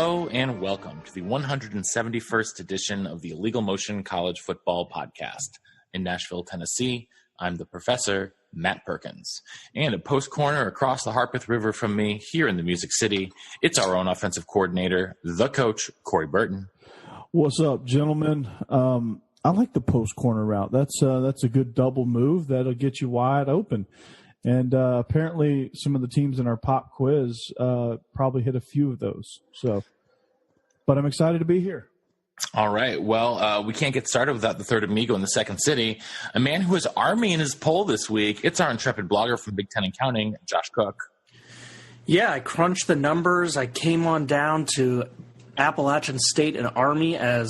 Hello and welcome to the 171st edition of the Illegal Motion College Football Podcast. In Nashville, Tennessee, I'm the professor, Matt Perkins. And a post corner across the Harpeth River from me here in the Music City, it's our own offensive coordinator, the coach, Corey Burton. What's up, gentlemen? I like the post corner route. That's a good double move. That'll get you wide open. And apparently some of the teams in our pop quiz probably hit a few of those. But I'm excited to be here. All right. Well, we can't get started without the third amigo in the second city, a man who has Army in his poll this week. It's our intrepid blogger from Big Ten and Counting, Josh Cook. Yeah, I crunched the numbers. I came on down to Appalachian State and Army as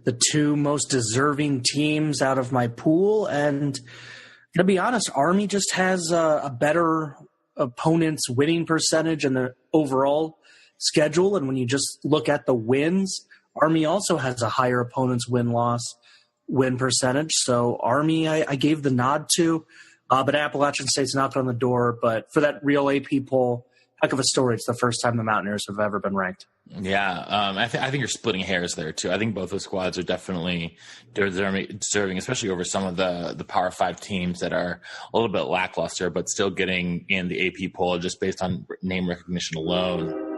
the two most deserving teams out of my pool. And to be honest, Army just has a better opponent's winning percentage in the overall schedule. And when you just look at the wins, Army also has a higher opponent's win percentage. So Army, I gave the nod to, but Appalachian State's knocked on the door. But for that real AP poll, heck of a story. It's the first time the Mountaineers have ever been ranked. Yeah, I think you're splitting hairs there too. I think both those squads are definitely deserving, especially over some of the Power 5 teams that are a little bit lackluster, but still getting in the AP poll just based on name recognition alone. Ooh.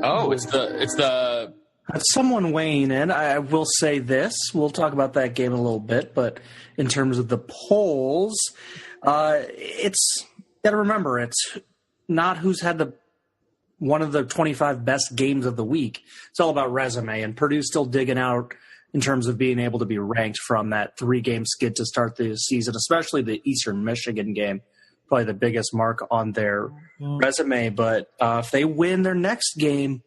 Oh, it's the. That's someone weighing in. I will say this. We'll talk about that game in a little bit, but in terms of the polls, it's got to remember it's not who's had one of the 25 best games of the week. It's all about resume, and Purdue's still digging out in terms of being able to be ranked from that 3-game skid to start the season, especially the Eastern Michigan game, probably the biggest mark on their resume. But if they win their next game,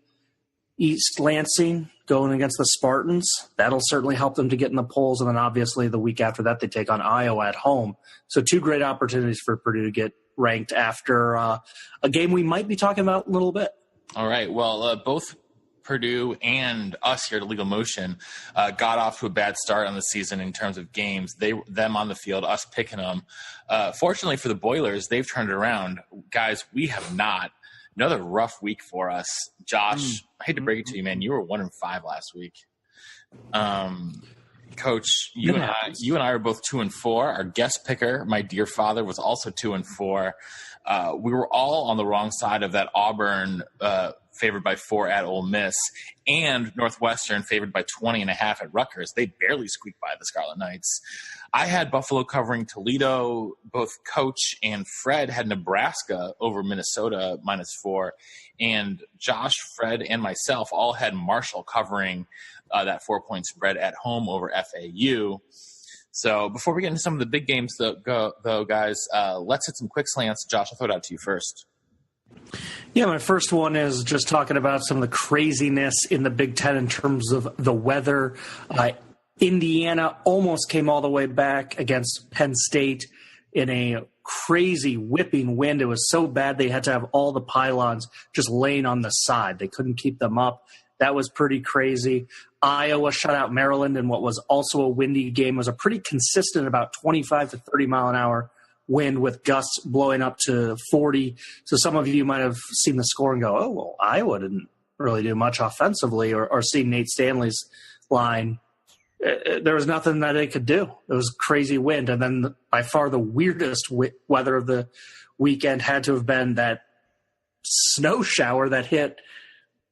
East Lansing going against the Spartans, that'll certainly help them to get in the polls. And then obviously the week after that, they take on Iowa at home. So two great opportunities for Purdue to get ranked after a game we might be talking about in a little bit. All right. Well, both Purdue and us here at Legal Motion got off to a bad start on the season in terms of games. Them on the field, us picking them. Fortunately for the Boilers, they've turned it around. Guys, we have not. Another rough week for us. Josh, I hate to break it to you, man. You were 1-5 last week. Coach, you and I are both 2-4. Our guest picker, my dear father, was also 2-4. We were all on the wrong side of that Auburn favored by 4 at Ole Miss, and Northwestern favored by 20.5 at Rutgers. They barely squeaked by the Scarlet Knights. I had Buffalo covering Toledo. Both Coach and Fred had Nebraska over Minnesota -4. And Josh, Fred, and myself all had Marshall covering that 4-point spread at home over FAU. So before we get into some of the big games, though, guys, let's hit some quick slants. Josh, I'll throw it out to you first. Yeah, my first one is just talking about some of the craziness in the Big Ten in terms of the weather. Indiana almost came all the way back against Penn State in a crazy whipping wind. It was so bad they had to have all the pylons just laying on the side. They couldn't keep them up. That was pretty crazy. Iowa shut out Maryland in what was also a windy game. It was a pretty consistent about 25 to 30 mile an hour wind with gusts blowing up to 40. So some of you might have seen the score and go, oh, well, Iowa didn't really do much offensively, or seen Nate Stanley's line. There was nothing that they could do. It was crazy wind. And then by far the weirdest weather of the weekend had to have been that snow shower that hit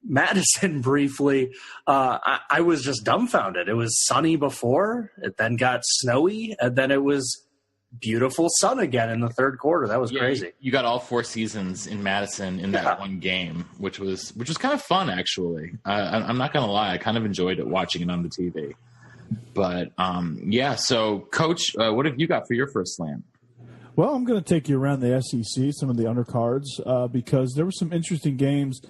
Madison briefly. I was just dumbfounded. It was sunny before, it then got snowy, and then it was beautiful sun again in the third quarter. That was crazy. You got all 4 seasons in Madison in that one game, which was kind of fun, actually. I'm not going to lie. I kind of enjoyed it, watching it on the TV. But, so, Coach, what have you got for your first slam? Well, I'm going to take you around the SEC, some of the undercards, because there were some interesting games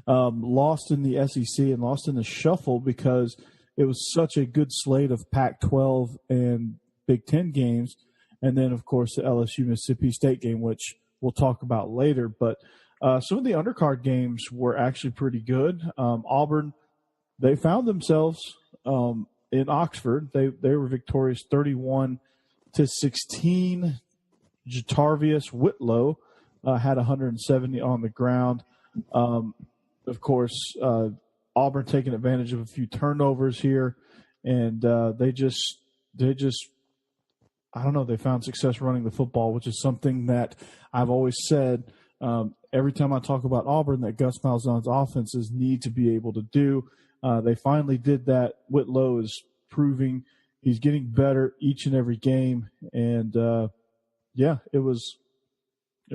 lost in the SEC and lost in the shuffle because it was such a good slate of Pac-12 and Big Ten games. And then, of course, the LSU-Mississippi State game, which we'll talk about later. But some of the undercard games were actually pretty good. Auburn, they found themselves in Oxford. They were victorious 31-16. Jatarvius Whitlow had 170 on the ground. Of course, Auburn taking advantage of a few turnovers here, and they just I don't know, they found success running the football, which is something that I've always said every time I talk about Auburn that Gus Malzahn's offenses need to be able to do. They finally did that. Whitlow is proving he's getting better each and every game, and it was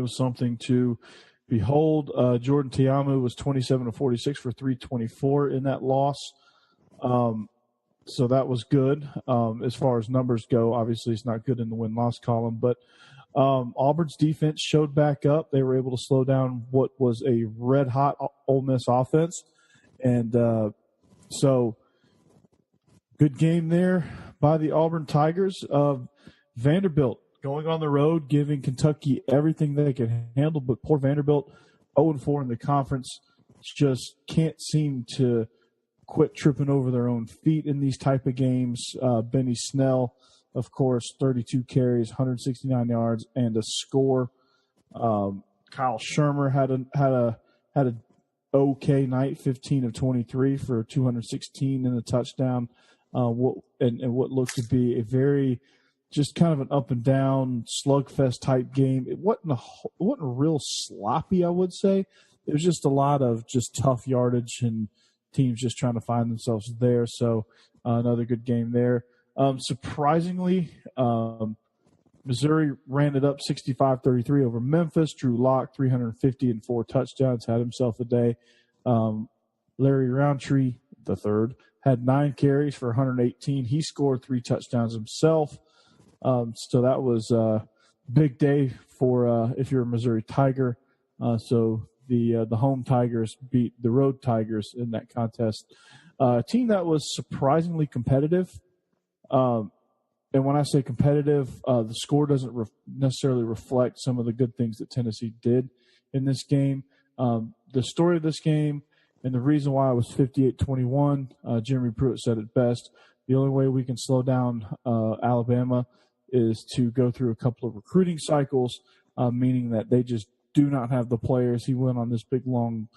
something to behold. Jordan Tiamu was 27-46 for 324 in that loss. So that was good. As far as numbers go, obviously it's not good in the win-loss column, but Auburn's defense showed back up. They were able to slow down what was a red-hot Ole Miss offense. And so good game there by the Auburn Tigers. Vanderbilt going on the road, giving Kentucky everything they could handle, but poor Vanderbilt, 0-4 in the conference, just can't seem to quit tripping over their own feet in these type of games. Benny Snell, of course, 32 carries, 169 yards, and a score. Kyle Shermer had a okay night, 15 of 23 for 216 and a touchdown. What looked to be a very just kind of an up and down slugfest type game. It wasn't real sloppy, I would say. It was just a lot of just tough yardage and teams just trying to find themselves there. So another good game there. Surprisingly, Missouri ran it up 65-33 over Memphis. Drew Lock, 350 and 4 touchdowns, had himself a day. Larry Roundtree, the third, had 9 carries for 118. He scored 3 touchdowns himself. So that was a big day for if you're a Missouri Tiger. So the home Tigers beat the road Tigers in that contest. A team that was surprisingly competitive. And when I say competitive, the score doesn't necessarily reflect some of the good things that Tennessee did in this game. The story of this game and the reason why it was 58-21, Jeremy Pruitt said it best. The only way we can slow down Alabama is to go through a couple of recruiting cycles, meaning that they just do not have the players. He went on this big, long,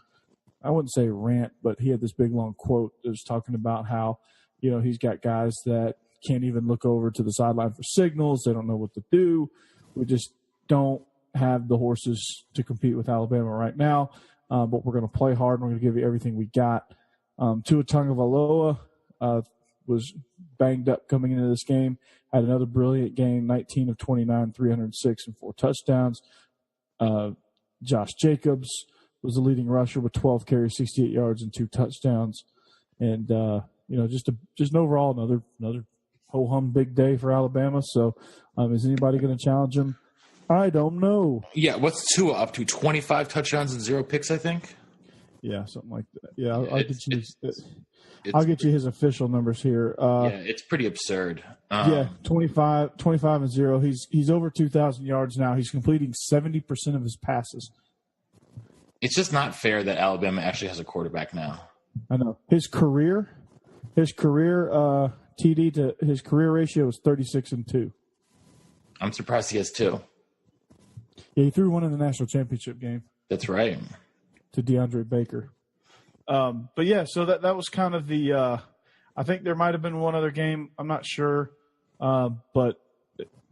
I wouldn't say rant, but he had this big, long quote that was talking about how, he's got guys that can't even look over to the sideline for signals. They don't know what to do. We just don't have the horses to compete with Alabama right now, but we're going to play hard and we're going to give you everything we got. Tua Tagovailoa was banged up coming into this game, had another brilliant game, 19 of 29, 306 and 4 touchdowns. Josh Jacobs was the leading rusher with 12 carries, 68 yards and 2 touchdowns. And, just an overall another ho-hum big day for Alabama. So is anybody going to challenge him? I don't know. Yeah, what's Tua up to? 25 touchdowns and 0 picks, I think? Yeah, something like that. Yeah, I'll get you his official numbers here. It's pretty absurd. 25 and 0. He's over 2,000 yards now. He's completing 70% of his passes. It's just not fair that Alabama actually has a quarterback now. I know. His career TD to his career ratio is 36-2. I'm surprised he has 2. Yeah, he threw one in the national championship game. That's right. To DeAndre Baker. But yeah, so that was kind of the I think there might have been one other game. I'm not sure. But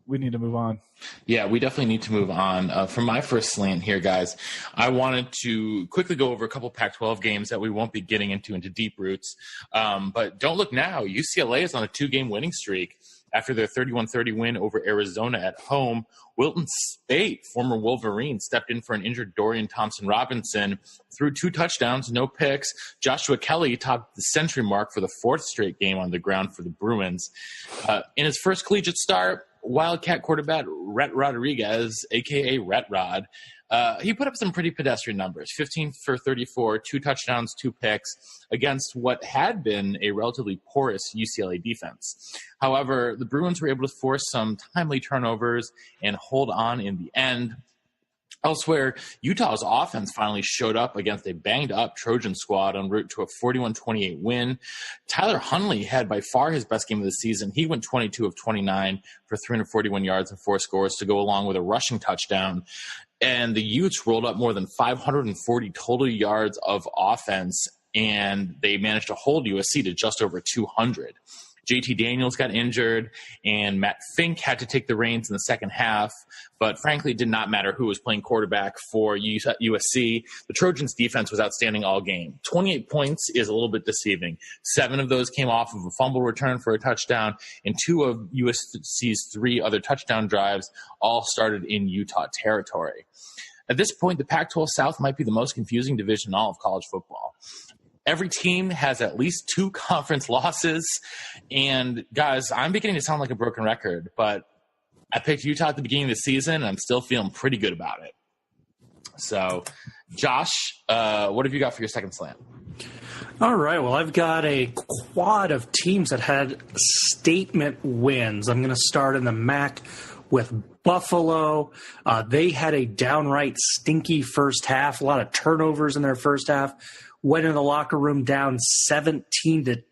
we need to move on. Yeah, we definitely need to move on. For my first slant here, guys, I wanted to quickly go over a couple Pac-12 games that we won't be getting into deep roots. But don't look now. UCLA is on a 2-game winning streak. After their 31-30 win over Arizona at home, Wilton Speight, former Wolverine, stepped in for an injured Dorian Thompson-Robinson, threw 2 touchdowns, no picks. Joshua Kelly topped the century mark for the 4th straight game on the ground for the Bruins. In his first collegiate start, Wildcat quarterback Rhett Rodriguez, a.k.a. Rhett Rod, he put up some pretty pedestrian numbers, 15 for 34, 2 touchdowns, 2 picks, against what had been a relatively porous UCLA defense. However, the Bruins were able to force some timely turnovers and hold on in the end. Elsewhere, Utah's offense finally showed up against a banged-up Trojan squad en route to a 41-28 win. Tyler Huntley had by far his best game of the season. He went 22 of 29 for 341 yards and 4 scores to go along with a rushing touchdown. And the Utes rolled up more than 540 total yards of offense and they managed to hold USC to just over 200. JT Daniels got injured, and Matt Fink had to take the reins in the second half. But frankly, it did not matter who was playing quarterback for USC. The Trojans' defense was outstanding all game. 28 points is a little bit deceiving. 7 of those came off of a fumble return for a touchdown, and 2 of USC's 3 other touchdown drives all started in Utah territory. At this point, the Pac-12 South might be the most confusing division in all of college football. Every team has at least 2 conference losses. And, guys, I'm beginning to sound like a broken record, but I picked Utah at the beginning of the season, and I'm still feeling pretty good about it. So, Josh, what have you got for your second slant? All right. Well, I've got a quad of teams that had statement wins. I'm going to start in the MAC with Buffalo. They had a downright stinky first half, a lot of turnovers in their first half. Went in the locker room down 17-7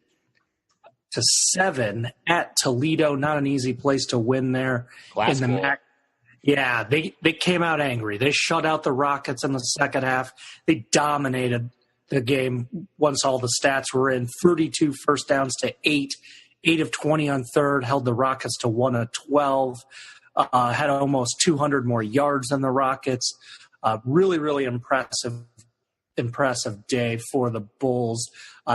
at Toledo. Not an easy place to win there in the MAC. Yeah, they came out angry. They shut out the Rockets in the second half. They dominated the game once all the stats were in. 32 first downs to 8. 8 of 20 on third. Held the Rockets to 1 of 12. Had almost 200 more yards than the Rockets. Really, really impressive day for the Bulls.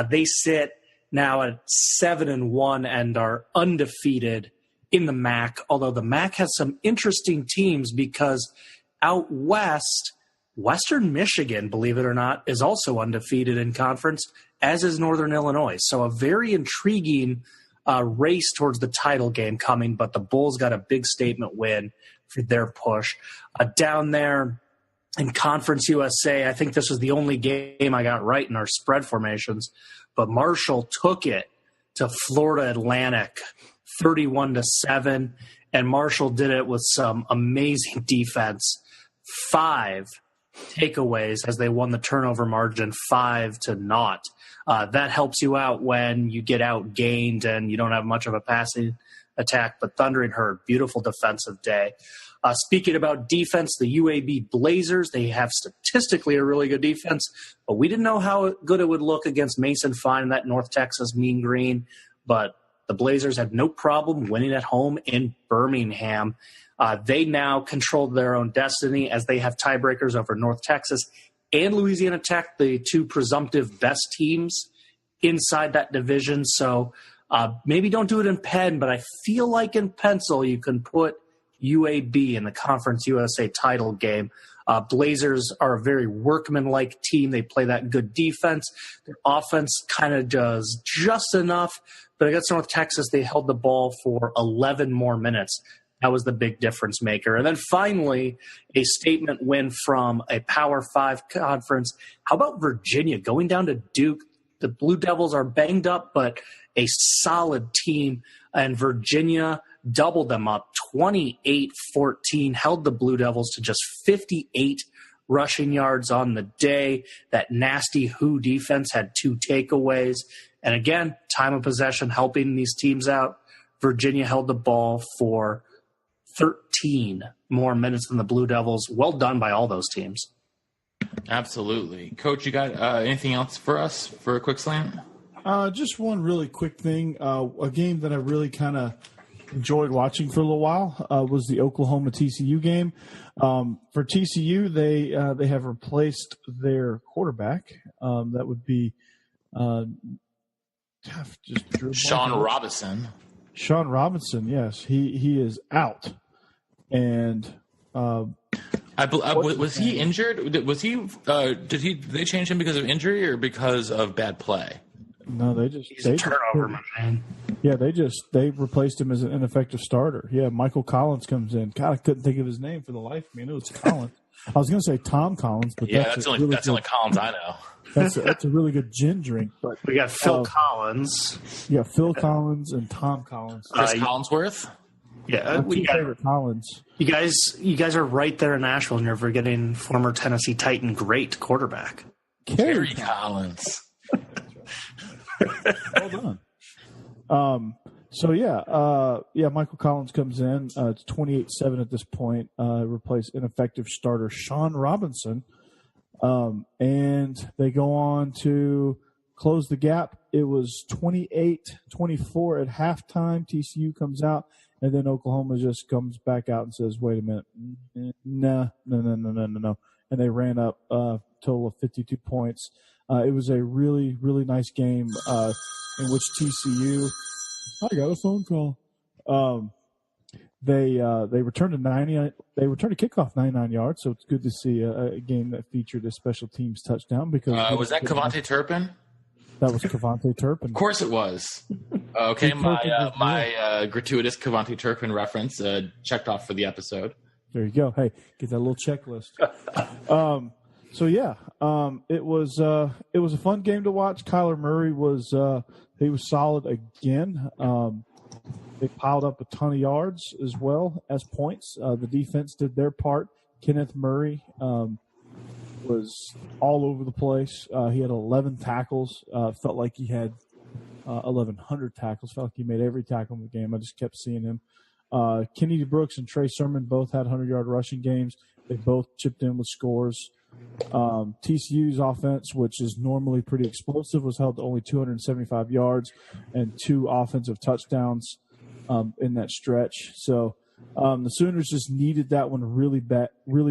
They sit now at 7-1 and are undefeated in the MAC, although the MAC has some interesting teams because out west, Western Michigan, believe it or not, is also undefeated in conference, as is Northern Illinois. So a very intriguing race towards the title game coming, but the Bulls got a big statement win for their push. Down there, in Conference USA, I think this was the only game I got right in our spread formations, but Marshall took it to Florida Atlantic 31-7, and Marshall did it with some amazing defense. 5 takeaways as they won the turnover margin 5-0. That helps you out when you get outgained and you don't have much of a passing attack, but Thundering Herd, beautiful defensive day. Speaking about defense, the UAB Blazers, they have statistically a really good defense, but we didn't know how good it would look against Mason Fine and that North Texas Mean Green. But the Blazers had no problem winning at home in Birmingham. They now control their own destiny as they have tiebreakers over North Texas and Louisiana Tech, the 2 presumptive best teams inside that division. So maybe don't do it in Penn, but I feel like in pencil you can put UAB in the Conference USA title game. Blazers are a very workmanlike team. They play that good defense. Their offense kind of does just enough, but against North Texas, they held the ball for 11 more minutes. That was the big difference maker. And then finally, a statement win from a Power 5 conference. How about Virginia going down to Duke? The Blue Devils are banged up, but a solid team, and Virginia doubled them up 28-14, held the Blue Devils to just 58 rushing yards on the day. That nasty Who defense had 2 takeaways. And again, time of possession helping these teams out. Virginia held the ball for 13 more minutes than the Blue Devils. Well done by all those teams. Absolutely. Coach, you got anything else for us for a quick slant? Just one really quick thing. A game that I really kind of enjoyed watching for a little while was the Oklahoma TCU game. For TCU, they have replaced their quarterback. That would be Sean Robinson. Sean Robinson, yes, he is out, and was he injured? Was he? Did they change him because of injury or because of bad play? No, he's a turnover machine. Yeah, they replaced him as an ineffective starter. Yeah, Michael Collins comes in. God, I couldn't think of his name for the life of me. I knew it was Collins. I was going to say Tom Collins, but that's the only Collins I know. That's a really good gin drink. But we got Phil Collins. Yeah, Phil Collins and Tom Collins. Chris Collinsworth. Yeah, we got favorite Collins. You guys are right there in Nashville, and you're forgetting former Tennessee Titan great quarterback Kerry Collins. Well done. Michael Collins comes in. It's 28-7 at this point. Replace ineffective starter Sean Robinson. And they go on to close the gap. It was 28-24 at halftime. TCU comes out, and then Oklahoma just comes back out and says, wait a minute. No. And they ran up a total of 52 points. It was a really, really nice game in which TCU – I got a phone call. They returned a kickoff 99 yards, so it's good to see a game that featured a special teams touchdown. Because was that KaVontae Turpin? That was KaVontae Turpin. Of course it was. Okay, my gratuitous KaVontae Turpin reference checked off for the episode. There you go. Hey, get that little checklist. It was a fun game to watch. Kyler Murray was solid again. They piled up a ton of yards as well as points. The defense did their part. Kenneth Murray was all over the place. He had 11 tackles. Felt like he had 1,100 tackles. Felt like he made every tackle in the game. I just kept seeing him. Kennedy Brooks and Trey Sermon both had 100-yard rushing games. They both chipped in with scores. TCU's offense, which is normally pretty explosive, was held to only 275 yards and 2 offensive touchdowns in that stretch. So the Sooners just needed that one really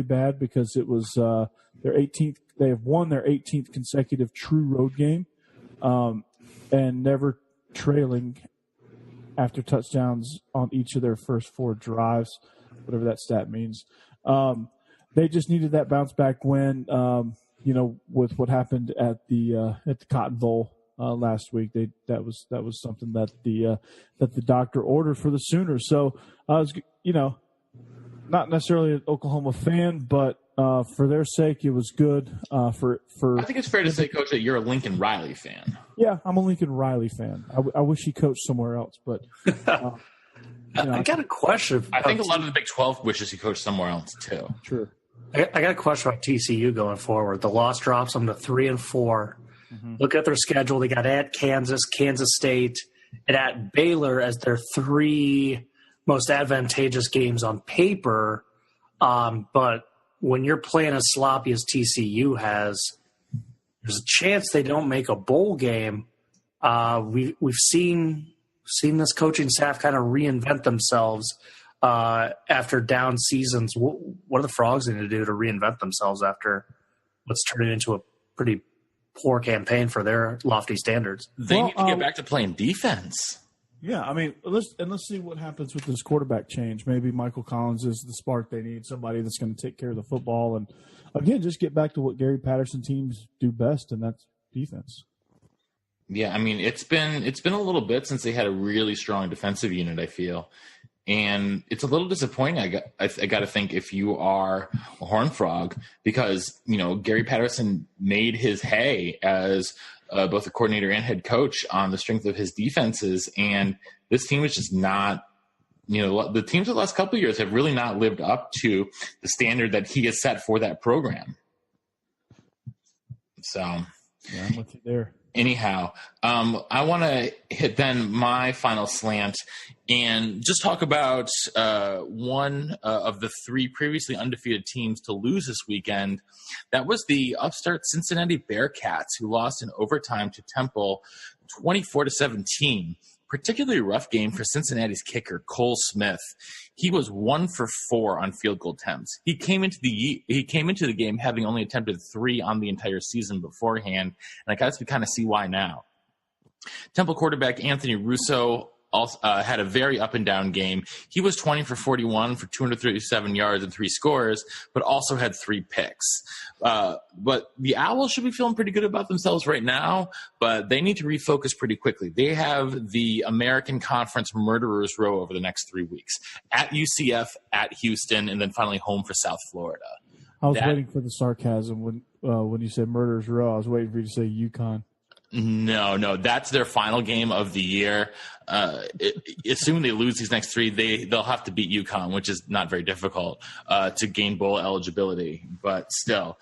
bad because it was their 18th. They have won their 18th consecutive true road game and never trailing after touchdowns on each of their first 4 drives, whatever that stat means. They just needed that bounce back win, with what happened at the Cotton Bowl last week. That was something that the doctor ordered for the Sooners. So I was, not necessarily an Oklahoma fan, but for their sake, it was good. I think it's fair to say, Coach, that you're a Lincoln Riley fan. Yeah, I'm a Lincoln Riley fan. I wish he coached somewhere else, but. I got a question. I think a lot of the Big 12 wishes he coached somewhere else too. True. I got a question about TCU going forward. The loss drops them to 3-4. Mm-hmm. Look at their schedule. They got at Kansas, Kansas State, and at Baylor as their 3 most advantageous games on paper. But when you're playing as sloppy as TCU has, there's a chance they don't make a bowl game. We've seen this coaching staff kind of reinvent themselves after down seasons. What are the Frogs going to do to reinvent themselves after what's turning into a pretty poor campaign for their lofty standards? They need to get back to playing defense. Yeah, I mean, let's see what happens with this quarterback change. Maybe Michael Collins is the spark they need, somebody that's going to take care of the football. And, again, just get back to what Gary Patterson teams do best, and that's defense. Yeah, I mean, it's been a little bit since they had a really strong defensive unit, I feel. And it's a little disappointing, I got to think, if you are a Horned Frog, because, Gary Patterson made his hay as both a coordinator and head coach on the strength of his defenses. And this team is just not, the teams of the last couple of years have really not lived up to the standard that he has set for that program. So, yeah, I'm with you there. Anyhow, I want to hit then my final slant and just talk about one of the 3 previously undefeated teams to lose this weekend. That was the upstart Cincinnati Bearcats, who lost in overtime to Temple 24-17. Particularly rough game for Cincinnati's kicker, Cole Smith. He was 1 for 4 on field goal attempts. He came into the game having only attempted 3 on the entire season beforehand, and I guess we kind of see why now. Temple quarterback Anthony Russo also had a very up and down game. He was 20 for 41 for 237 yards and 3 scores, but also had 3 picks. But the Owls should be feeling pretty good about themselves right now, but they need to refocus pretty quickly. They have the American Conference Murderers Row over the next 3 weeks at UCF, at Houston, and then finally home for South Florida. I was waiting for the sarcasm when you said Murderers Row. I was waiting for you to say UConn. No, that's their final game of the year. Assuming they lose these next 3, they'll have to beat UConn, which is not very difficult to gain bowl eligibility. But still,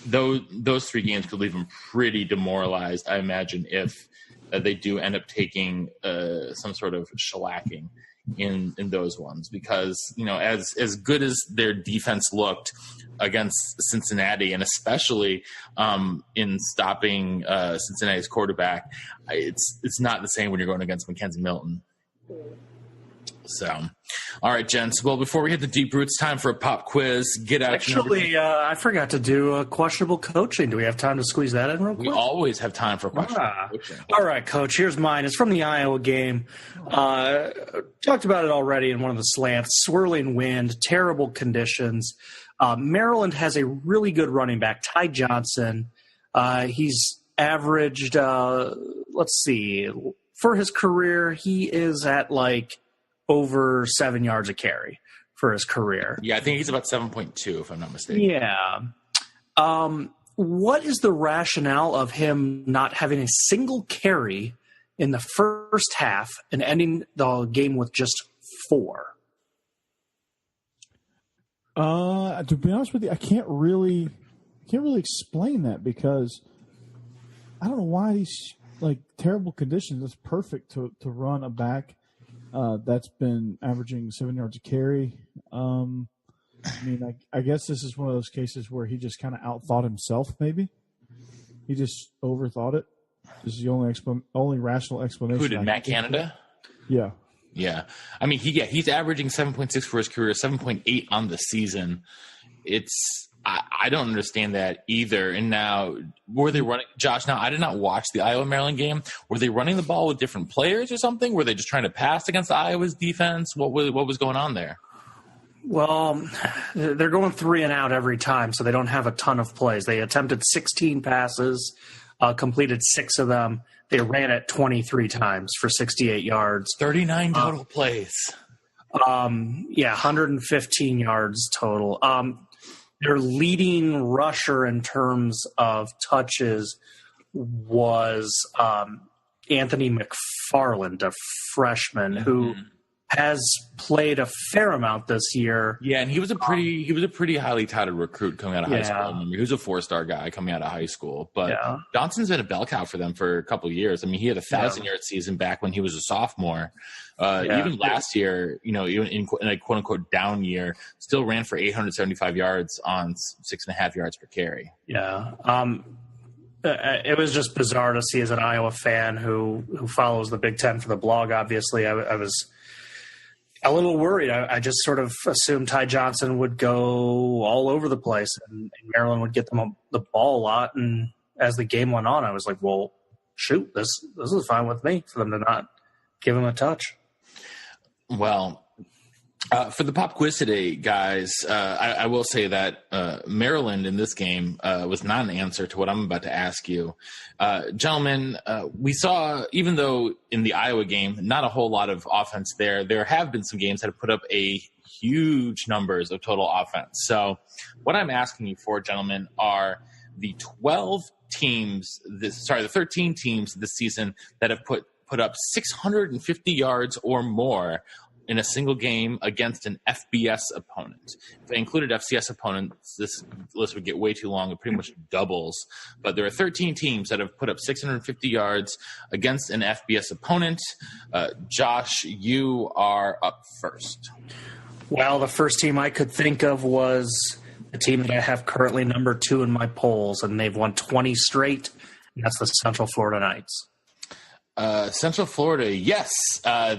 those 3 games could leave them pretty demoralized, I imagine, if they do end up taking some sort of shellacking. in those ones because, as good as their defense looked against Cincinnati, and especially in stopping Cincinnati's quarterback, it's not the same when you're going against Mackenzie Milton. So, all right, gents. Well, before we hit the deep roots, time for a pop quiz. Actually, I forgot to do questionable coaching. Do we have time to squeeze that in real quick? We always have time for questionable coaching. All right, Coach. Here's mine. It's from the Iowa game. Talked about it already in one of the slants. Swirling wind, terrible conditions. Maryland has a really good running back, Ty Johnson. He's averaged, let's see, for his career, he is at over 7 yards a carry for his career. Yeah, I think he's about 7.2, if I'm not mistaken. Yeah. What is the rationale of him not having a single carry in the first half and ending the game with just 4? To be honest with you, I can't really explain that because I don't know why these terrible conditions. It's perfect to run a back that's been averaging 7 yards a carry. I guess this is one of those cases where he just kind of outthought himself. Maybe he just overthought it. This is the only rational explanation. Who did Matt Canada? Yeah. Yeah. I mean, he's averaging 7.6 for his career, 7.8 on the season. I don't understand that either. And now, were they running, Josh? Now, I did not watch the Iowa-Maryland game. Were they running the ball with different players or something? Were they just trying to pass against Iowa's defense? What was going on there? Well, they're going 3 and out every time, so they don't have a ton of plays. They attempted 16 passes, completed 6 of them. They ran it 23 times for 68 yards. 39 total plays. 115 yards total. Their leading rusher in terms of touches was Anthony McFarland, a freshman who has played a fair amount this year. Yeah, and he was a pretty highly touted recruit coming out of high school. He was a 4-star guy coming out of high school. But Johnson's been a bell cow for them for a couple of years. I mean, he had a 1,000-yard season back when he was a sophomore. Even last year, even in a quote-unquote down year, still ran for 875 yards on 6.5 yards per carry. Yeah. It was just bizarre to see as an Iowa fan who follows the Big Ten for the blog, obviously. I was a little worried. I just sort of assumed Ty Johnson would go all over the place and Maryland would get them the ball a lot. And as the game went on, I was like, well, shoot, this is fine with me for them to not give him a touch. Well, for the pop quiz today, guys, I will say that Maryland in this game was not an answer to what I'm about to ask you. Gentlemen, we saw, even though in the Iowa game, not a whole lot of offense there have been some games that have put up a huge numbers of total offense. So what I'm asking you for, gentlemen, are the 13 teams this season that have put up 650 yards or more in a single game against an FBS opponent. If they included FCS opponents, this list would get way too long. It pretty much doubles. But there are 13 teams that have put up 650 yards against an FBS opponent. Josh, you are up first. Well, the first team I could think of was the team that I have currently number 2 in my polls, and they've won 20 straight, and that's the Central Florida Knights. Central Florida, yes.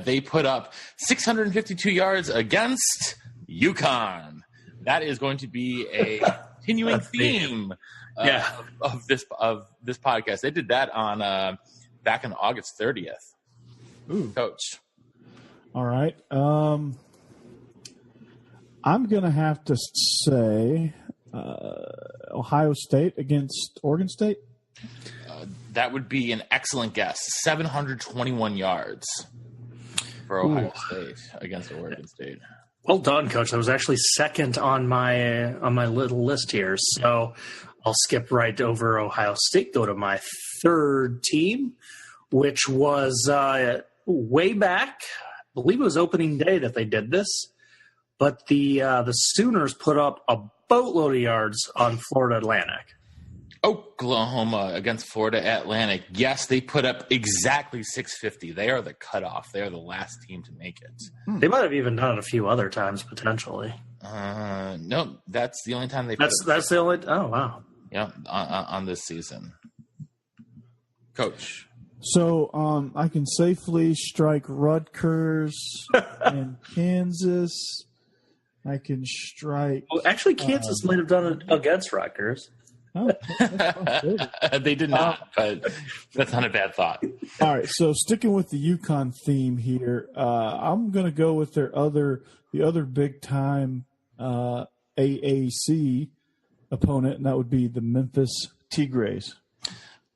They put up 652 yards against UConn. That is going to be a continuing theme of this podcast. They did that on back on August 30th. Ooh. Coach. All right. I'm going to have to say Ohio State against Oregon State. That would be an excellent guess. 721 yards for Ohio State against Oregon State. Well done, Coach. That was actually second on my little list here. So I'll skip right over Ohio State, go to my third team, which was way back. I believe it was opening day that they did this. But the Sooners put up a boatload of yards on Florida Atlantic. Oklahoma against Florida Atlantic. Yes, they put up exactly 650. They are the cutoff. They are the last team to make it. They might have even done it a few other times potentially. No, that's the only time they. That's the only. Oh wow. Yeah, on this season, Coach. So I can safely strike Rutgers and Kansas. I can strike. Well, actually, Kansas might have done it against Rutgers. Oh, they did not, but that's not a bad thought. All right, so sticking with the UConn theme here, I'm going to go with the other big time AAC opponent, and that would be the Memphis Tigres.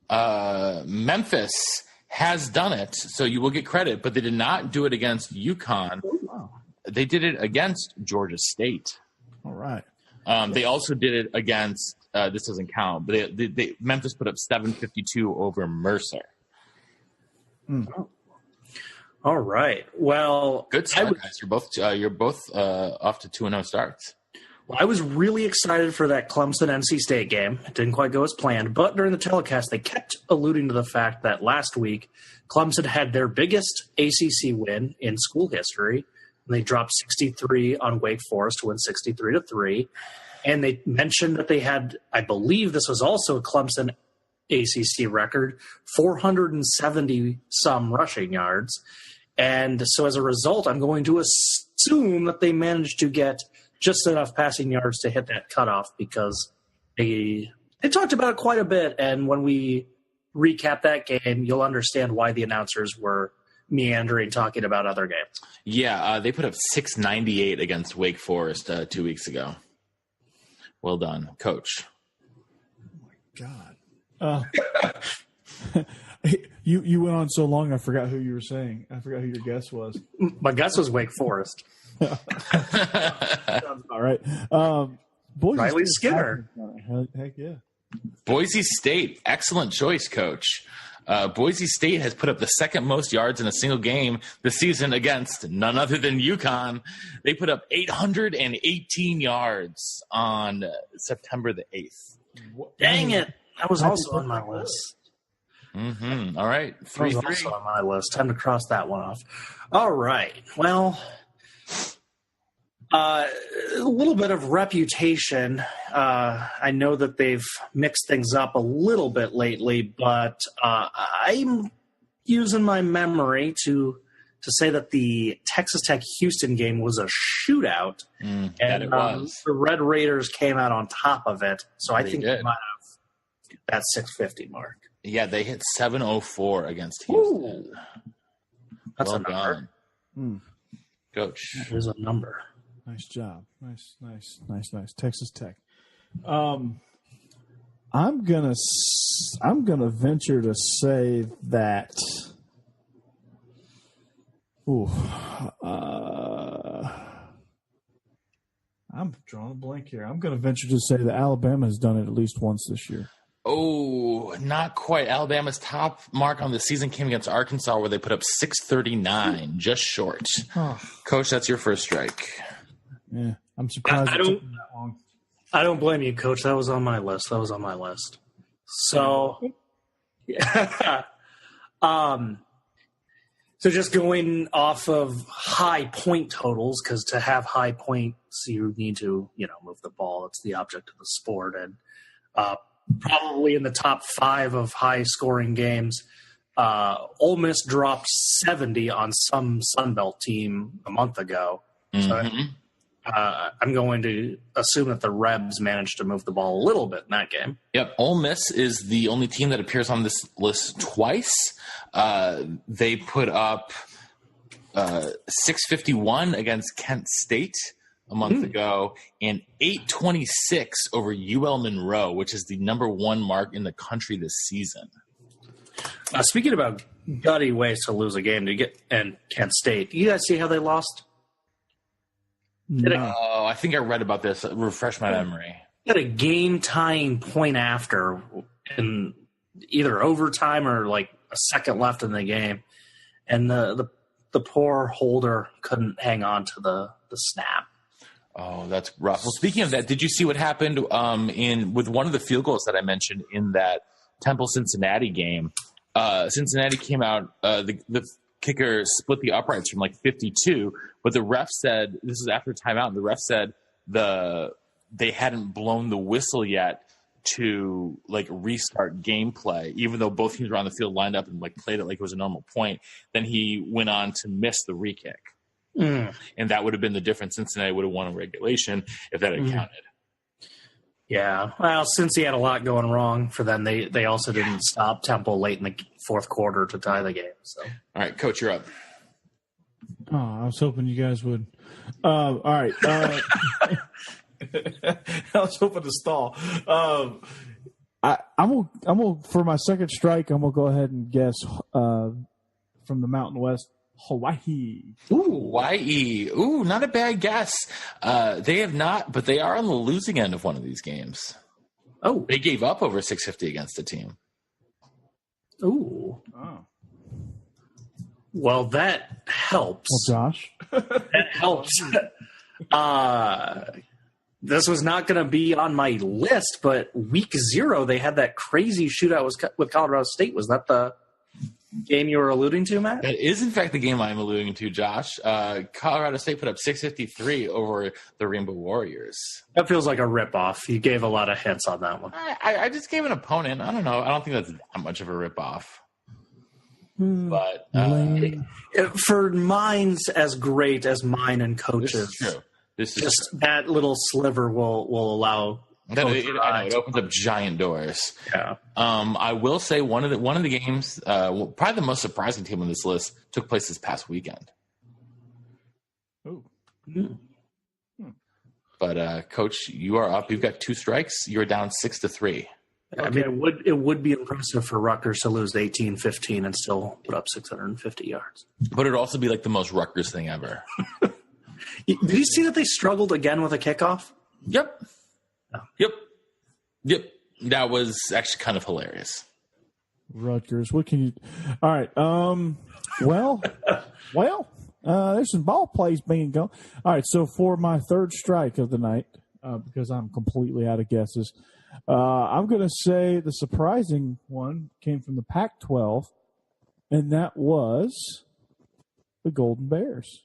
Memphis has done it, so you will get credit, but they did not do it against UConn. Oh, wow. They did it against Georgia State. All right. They also did it against. This doesn't count, but Memphis put up 752 over Mercer. All right. Well, good start, guys. You're both off to 2-0 starts. Well, I was really excited for that Clemson-NC State game. It didn't quite go as planned, but during the telecast, they kept alluding to the fact that last week Clemson had their biggest ACC win in school history. And they dropped 63 on Wake Forest to win 63-3. And they mentioned that they had, I believe this was also a Clemson ACC record, 470-some rushing yards. And so as a result, I'm going to assume that they managed to get just enough passing yards to hit that cutoff because they talked about it quite a bit. And when we recap that game, you'll understand why the announcers were meandering talking about other games. Yeah, they put up 698 against Wake Forest 2 weeks ago. Well done, Coach. Oh, my God. You went on so long, I forgot who you were saying. I forgot who your guess was. My guess was Wake Forest. Sounds all right. Riley Skinner. Heck yeah. Boise State. Excellent choice, Coach. Boise State has put up the second most yards in a single game this season against none other than UConn. They put up 818 yards on September the 8th. Dang it. That was also on my list. Mm-hmm. All right. 3-3. That was also on my list. Time to cross that one off. All right. Well, a little bit of reputation. I know that they've mixed things up a little bit lately, but I'm using my memory to say that the Texas Tech Houston game was a shootout, and it was. The Red Raiders came out on top of it. So I think did. they might have that 650 mark. Yeah, they hit 704 against Houston. Ooh. That's well a number. done. Coach. That is a number. Nice job. Nice. Texas Tech. I'm gonna venture to say that. I'm drawing a blank here. I'm gonna venture to say that Alabama has done it at least once this year. Oh, not quite. Alabama's top mark on the season came against Arkansas, where they put up 639, just short. Oh. Coach, that's your first strike. Yeah, I'm surprised it took them that long. I don't blame you, Coach. That was on my list. So, so just going off of high point totals, because to have high points, you need to, move the ball. It's the object of the sport, and probably in the top 5 of high scoring games. Ole Miss dropped 70 on some Sun Belt team a month ago. So I'm going to assume that the Rebs managed to move the ball a little bit in that game. Yep. Ole Miss is the only team that appears on this list twice. They put up 651 against Kent State a month ago and 826 over UL Monroe, which is the number 1 mark in the country this season. Speaking about gutty ways to lose a game and Kent State, do you guys see how they lost? No. Oh, I think I read about this. Refresh my memory. Had a game-tying point after in either overtime or like a second left in the game, and the poor holder couldn't hang on to the snap. Oh, that's rough. Well, speaking of that, did you see what happened with one of the field goals that I mentioned in that Temple-Cincinnati game? Cincinnati came out, the kicker split the uprights from like 52, but the ref said, this is after timeout, and the ref said they hadn't blown the whistle yet to like restart gameplay, even though both teams were on the field lined up and like played it like it was a normal point. Then he went on to miss the re-kick. And that would have been the difference. Cincinnati would have won a regulation if that had counted. Yeah. Well, since he had a lot going wrong for them, they also didn't stop Temple late in the fourth quarter to tie the game. So, all right, Coach, you're up. Oh, I was hoping you guys would. All right. I was hoping to stall. I'm gonna for my second strike. I'm gonna go ahead and guess from the Mountain West. Hawaii. Ooh, Hawaii. Ooh, not a bad guess. They have not, but they are on the losing end of one of these games. Oh. They gave up over 650 against the team. Ooh. Oh. Well, that helps. Well, Josh. That helps. This was not going to be on my list, but week 0, they had that crazy shootout with Colorado State. Was that the game you were alluding to, Matt? That is, in fact, the game I'm alluding to, Josh. Colorado State put up 653 over the Rainbow Warriors. That feels like a ripoff. You gave a lot of hints on that one. I just gave an opponent. I don't know. I don't think that's that much of a ripoff. But for minds as great as mine and Coach's, this is just true. That little sliver will allow. I know, it opens up giant doors. Yeah. I will say one of the games, probably the most surprising team on this list, took place this past weekend. Oh. But Coach, you are up. You've got 2 strikes. You're down 6-3. I mean, it would be impressive for Rutgers to lose 18-15 and still put up 650 yards. But it'd also be like the most Rutgers thing ever. Did you see that they struggled again with a kickoff? Yep. Oh. Yep. That was actually kind of hilarious. Rutgers. What can you? All right. There's some ball plays being going. All right. So for my third strike of the night, because I'm completely out of guesses, I'm going to say the surprising one came from the Pac-12, and that was the Golden Bears.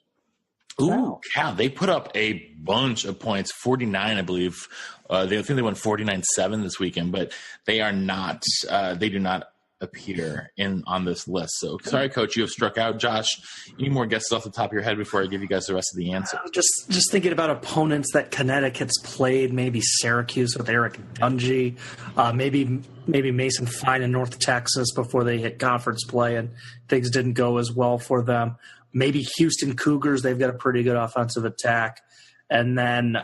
Ooh, cow. They put up a bunch of points, 49, I believe. I think they won 49-7 this weekend, but they are not. They do not appear on this list. So, sorry, Coach, you have struck out. Josh, any more guesses off the top of your head before I give you guys the rest of the answer? Just thinking about opponents that Connecticut's played. Maybe Syracuse with Eric Dungy. Maybe Mason Fine in North Texas before they hit conference play and things didn't go as well for them. Maybe Houston Cougars. They've got a pretty good offensive attack. And then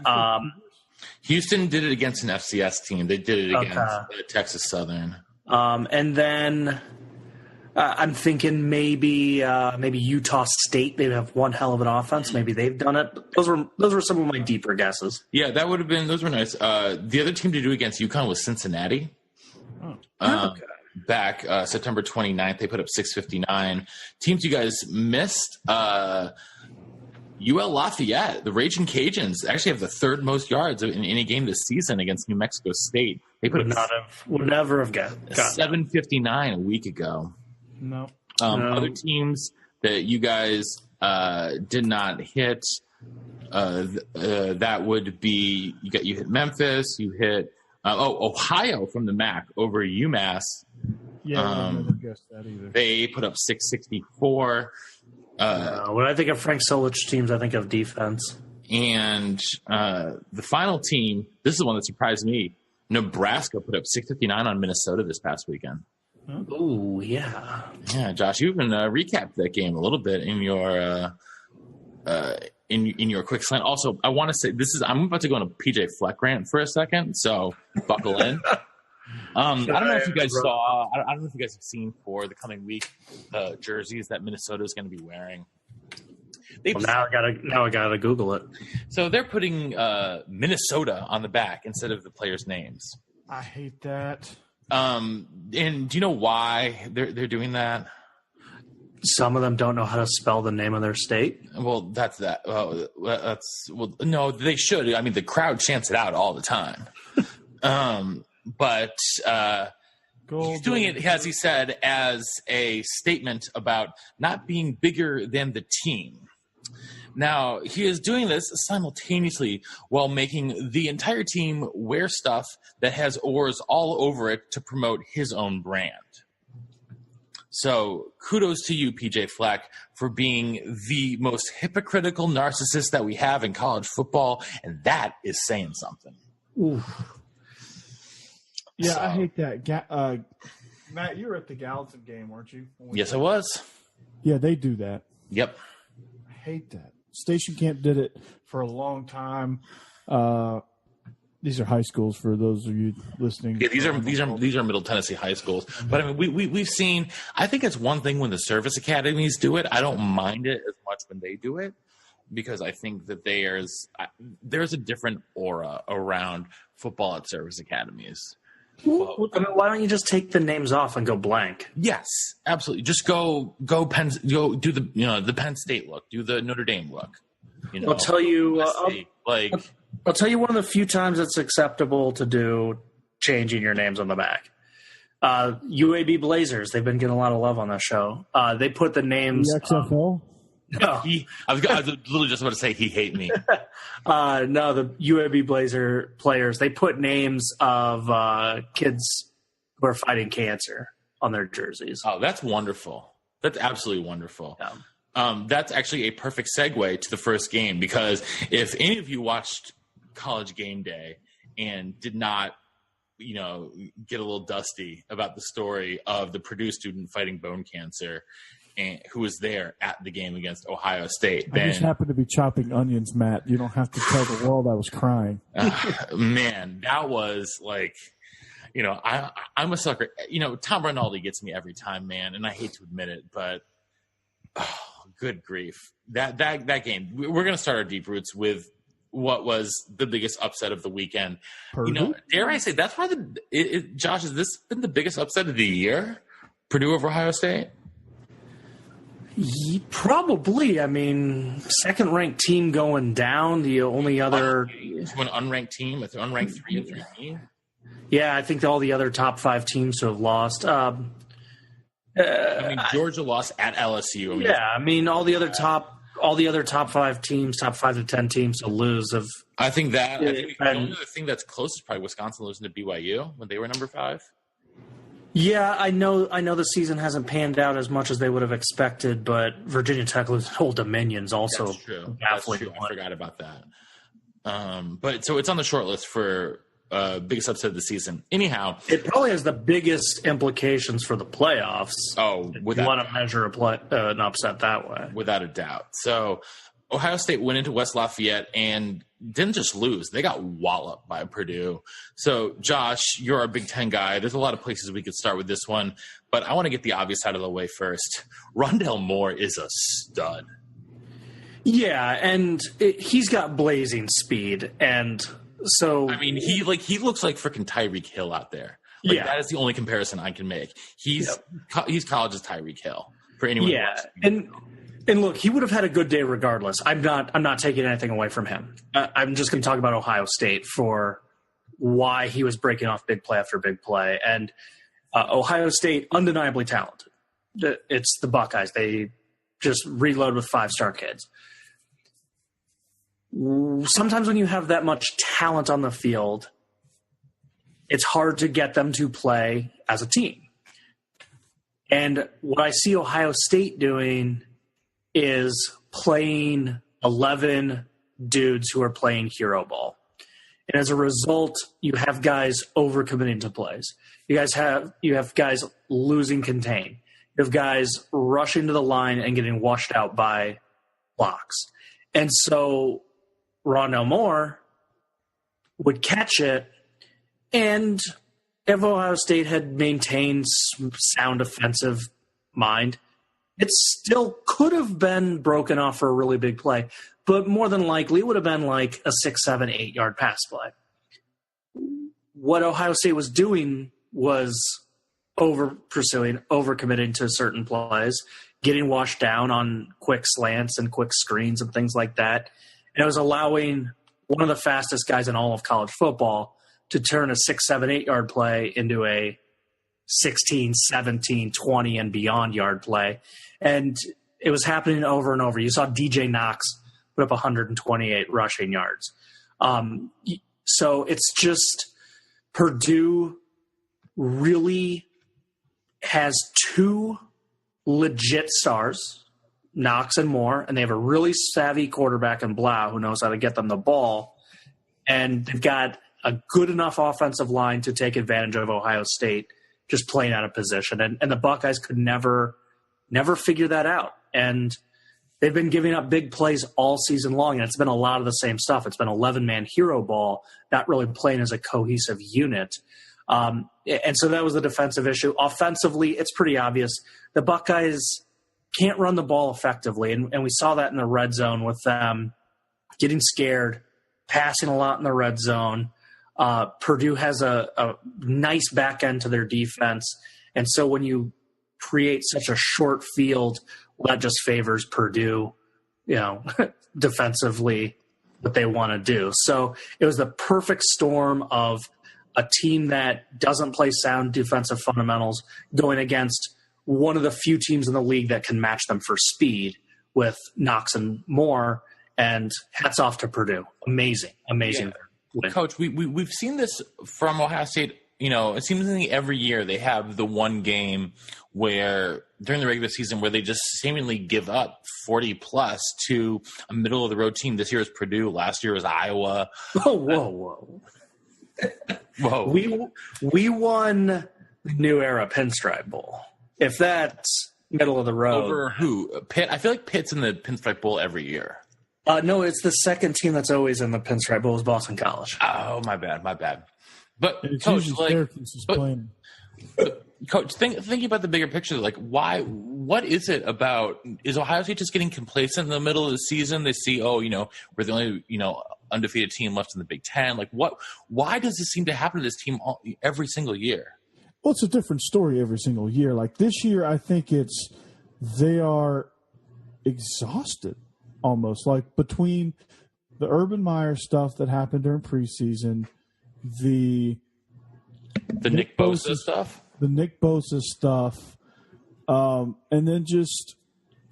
Houston did it against an FCS team. They did it against Texas Southern. And then I'm thinking maybe Utah State. They have one hell of an offense. Maybe they've done it. Those were some of my deeper guesses. Yeah, that would have been. Those were nice. The other team to do against UConn was Cincinnati. Okay. Back September 29th, they put up 659. Teams you guys missed, UL Lafayette, the Raging Cajuns, actually have the third most yards in any game this season against New Mexico State. They would never have got 759 a week ago. No. Other teams that you guys did not hit, that would be you hit Memphis, you hit Ohio from the MAC over UMass. Yeah, I never guessed that either. They put up 664. When I think of Frank Solich teams, I think of defense. And the final team, this is the one that surprised me. Nebraska put up 659 on Minnesota this past weekend. Oh, yeah. Yeah, Josh, you even recapped that game a little bit in your in your quick slant. Also, I want to say I'm about to go on a PJ Fleck rant for a second, so buckle in. I don't know if you guys saw. I don't know if you guys have seen for the coming week the jerseys that Minnesota is going to be wearing. Now I gotta Google it. So they're putting Minnesota on the back instead of the players' names. I hate that. And do you know why they're doing that? some of them don't know how to spell the name of their state. Well, that's that. No, they should. I mean, the crowd chants it out all the time. But he's doing it, as he said, as a statement about not being bigger than the team. Now, he is doing this simultaneously while making the entire team wear stuff that has oars all over it to promote his own brand. So kudos to you, PJ Fleck, for being the most hypocritical narcissist that we have in college football, and that is saying something. Oof. Yeah, I hate that. Matt, you were at the Gallatin game, weren't you? Yes, I was. Yeah, they do that. Yep. I hate that. Station Camp did it for a long time. These are high schools for those of you listening. Yeah, these are Middle Tennessee high schools. But I mean, we've seen. I think it's one thing when the service academies do it. I don't mind it as much when they do it because I think that there's a different aura around football at service academies. Well, I mean, why don't you just take the names off and go blank? Yes, absolutely. Just go do the Penn State look, do the Notre Dame look. I'll tell you, I'll tell you one of the few times it's acceptable to do changing your names on the back. UAB Blazers, they've been getting a lot of love on that show. They put the names. The XFL? No. I was literally just about to say he hate me. No, the UAB Blazer players, they put names of kids who are fighting cancer on their jerseys. Oh, that's wonderful. That's absolutely wonderful. Yeah. That's actually a perfect segue to the first game because if any of you watched College Game Day and did not, get a little dusty about the story of the Purdue student fighting bone cancer and who was there at the game against Ohio State. I just happened to be chopping onions, Matt. You don't have to tell the world I was crying. Man, that was like, I'm a sucker. Tom Rinaldi gets me every time, man, and I hate to admit it, but good grief. That game, we're going to start our deep roots with what was the biggest upset of the weekend. Purdue? Dare I say that's why Josh, has this been the biggest upset of the year? Purdue over Ohio State? Probably. I mean, second-ranked team going down. The only other to an unranked team, it's an unranked 3-3 team. Yeah, I think all the other top 5 teams to have lost. Georgia lost at LSU. All the other top 5 teams, top 5 to 10 teams to lose have. I think the only other thing that's close is probably Wisconsin losing to BYU when they were number 5. Yeah, I know the season hasn't panned out as much as they would have expected, but Virginia Tech losing Old Dominion's also baffling. That's true. I forgot about that. But so it's on the short list for biggest upset of the season. Anyhow, it probably has the biggest implications for the playoffs. Oh, if you want to measure an upset that way, without a doubt. So Ohio State went into West Lafayette and didn't just lose; they got walloped by Purdue. So, Josh, you're our Big Ten guy. There's a lot of places we could start with this one, but I want to get the obvious out of the way first. Rondale Moore is a stud. Yeah, and he's got blazing speed, and so I mean, he looks like freaking Tyreek Hill out there. That is the only comparison I can make. He's college's Tyreek Hill for anyone. Yeah, and look, he would have had a good day regardless. I'm not taking anything away from him. I'm just going to talk about Ohio State for why he was breaking off big play after big play, and Ohio State undeniably talented. It's the Buckeyes. They just reload with 5-star kids. Sometimes when you have that much talent on the field, it's hard to get them to play as a team. And what I see Ohio State doing is playing 11 dudes who are playing hero ball. And as a result, you have guys overcommitting to plays. You have guys losing contain. You have guys rushing to the line and getting washed out by blocks. And so Rondale Moore would catch it, and if Ohio State had maintained sound offensive mind, it still could have been broken off for a really big play, but more than likely it would have been like a 6, 7, 8-yard pass play. What Ohio State was doing was over-pursuing, over-committing to certain plays, getting washed down on quick slants and quick screens and things like that. And it was allowing one of the fastest guys in all of college football to turn a 6, 7, 8-yard play into a 16, 17, 20, and beyond yard play. And it was happening over and over. You saw DJ Knox put up 128 rushing yards. So it's just Purdue really has two legit stars, Knox and Moore, and they have a really savvy quarterback in Blau who knows how to get them the ball. And they've got a good enough offensive line to take advantage of Ohio State just playing out of position. And the Buckeyes could never figure that out. And they've been giving up big plays all season long, and it's been a lot of the same stuff. It's been 11-man hero ball, not really playing as a cohesive unit. And so that was the defensive issue. Offensively, it's pretty obvious. The Buckeyes can't run the ball effectively, and we saw that in the red zone with them getting scared, passing a lot in the red zone. Purdue has a nice back end to their defense, and so when you create such a short field, well, that just favors Purdue, defensively, what they want to do. So it was the perfect storm of a team that doesn't play sound defensive fundamentals going against one of the few teams in the league that can match them for speed with Knox and Moore. And hats off to Purdue. Amazing. Yeah. Coach, we've seen this from Ohio State. It seems like every year they have the one game where during the regular season where they just seemingly give up 40 plus to a middle of the road team. This year is Purdue. Last year was Iowa. Whoa. We won the New Era Pinstripe Bowl. If that's middle of the road. Over who? Pitt? I feel like Pitt's in the Pinstripe Bowl every year. No, it's the second team that's always in the Pinstripe Bowl is Boston College. Oh, my bad. But Coach, Coach, thinking about the bigger picture, like what is it about? Is Ohio State just getting complacent in the middle of the season? They see, we're the only, undefeated team left in the Big Ten. Like why does this seem to happen to this team every single year? Well, it's a different story every single year. Like this year, I think they are exhausted almost, like between the Urban Meyer stuff that happened during preseason, the Nick Bosa stuff, and then just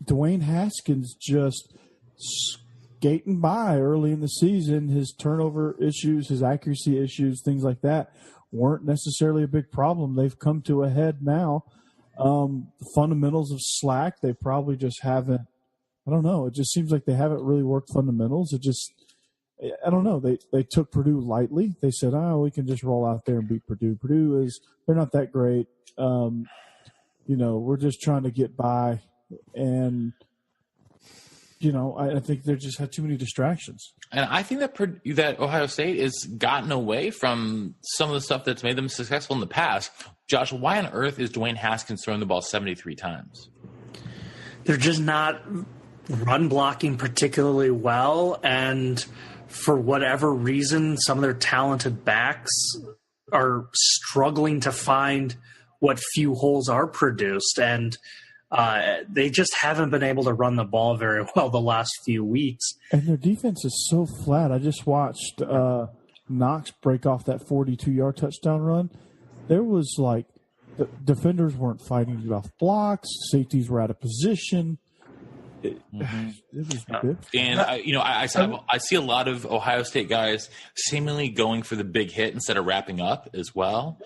Dwayne Haskins just skating by early in the season. His turnover issues, his accuracy issues, things like that weren't necessarily a big problem. They've come to a head now. The fundamentals of slack, they probably just haven't. I don't know. It just seems like they haven't really worked fundamentals. I don't know. They took Purdue lightly. They said, we can just roll out there and beat Purdue. They're not that great. We're just trying to get by. And, I think they just had too many distractions. And I think that Ohio State has gotten away from some of the stuff that's made them successful in the past. Josh, why on earth is Dwayne Haskins throwing the ball 73 times? They're just not run blocking particularly well, and for whatever reason, some of their talented backs are struggling to find what few holes are produced, and they just haven't been able to run the ball very well the last few weeks. And their defense is so flat. I just watched Knox break off that 42-yard touchdown run. There was the defenders weren't fighting it off blocks. Safeties were out of position. It was good. And I see a lot of Ohio State guys seemingly going for the big hit instead of wrapping up as well.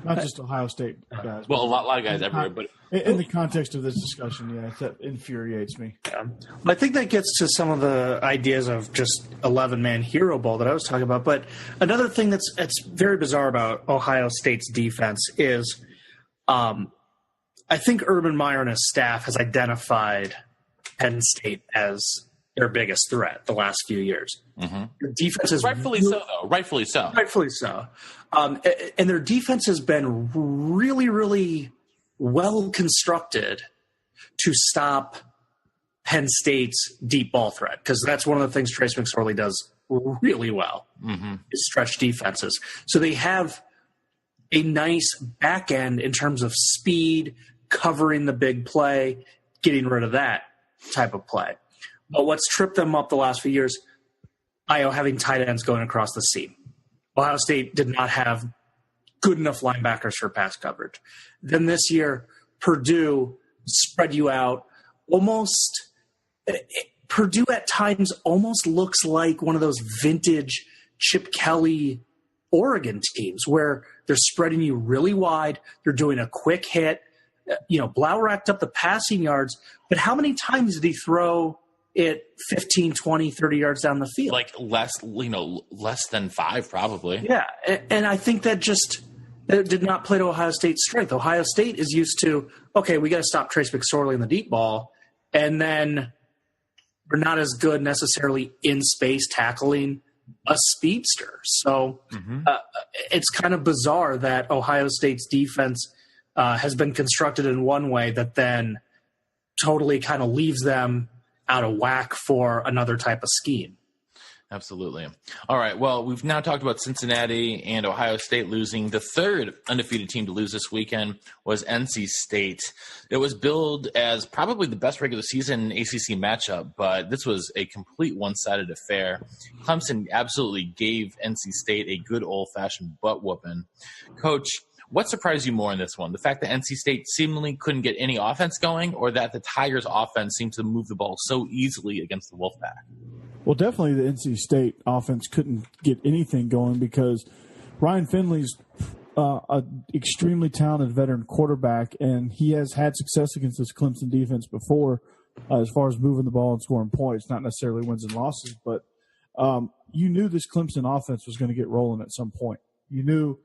Not just Ohio State guys. Well, a lot of guys everywhere. But in the context of this discussion, that infuriates me. Yeah. I think that gets to some of the ideas of just 11-man hero ball that I was talking about. But another thing that's very bizarre about Ohio State's defense is I think Urban Meyer and his staff has identified Penn State as their biggest threat the last few years. Mm-hmm. Their defense is rightfully so. And their defense has been really, really well constructed to stop Penn State's deep ball threat, because that's one of the things Trace McSorley does really well, is stretch defenses. So they have a nice back end in terms of speed, covering the big play, getting rid of that type of play. But what's tripped them up the last few years, Iowa having tight ends going across the seam. Ohio State did not have good enough linebackers for pass coverage. Then this year, Purdue spread you out almost. Purdue at times almost looks like one of those vintage Chip Kelly Oregon teams where they're spreading you really wide. They're doing a quick hit. Blau racked up the passing yards, but how many times did he throw it 15, 20, 30 yards down the field? Like less than 5 probably. Yeah, and I think that did not play to Ohio State's strength. Ohio State is used to, okay, we got to stop Trace McSorley in the deep ball, and then we're not as good necessarily in space tackling a speedster. So it's kind of bizarre that Ohio State's defense has been constructed in one way that then totally kind of leaves them out of whack for another type of scheme. Absolutely. All right. Well, we've now talked about Cincinnati and Ohio State losing. The third undefeated team to lose this weekend was NC State. It was billed as probably the best regular season ACC matchup, but this was a complete one-sided affair. Clemson absolutely gave NC State a good old-fashioned butt-whooping. Coach, what surprised you more in this one? The fact that NC State seemingly couldn't get any offense going, or that the Tigers' offense seemed to move the ball so easily against the Wolfpack? Well, definitely the NC State offense couldn't get anything going because Ryan Finley's an extremely talented veteran quarterback, and he has had success against this Clemson defense before as far as moving the ball and scoring points, not necessarily wins and losses. But you knew this Clemson offense was going to get rolling at some point. You knew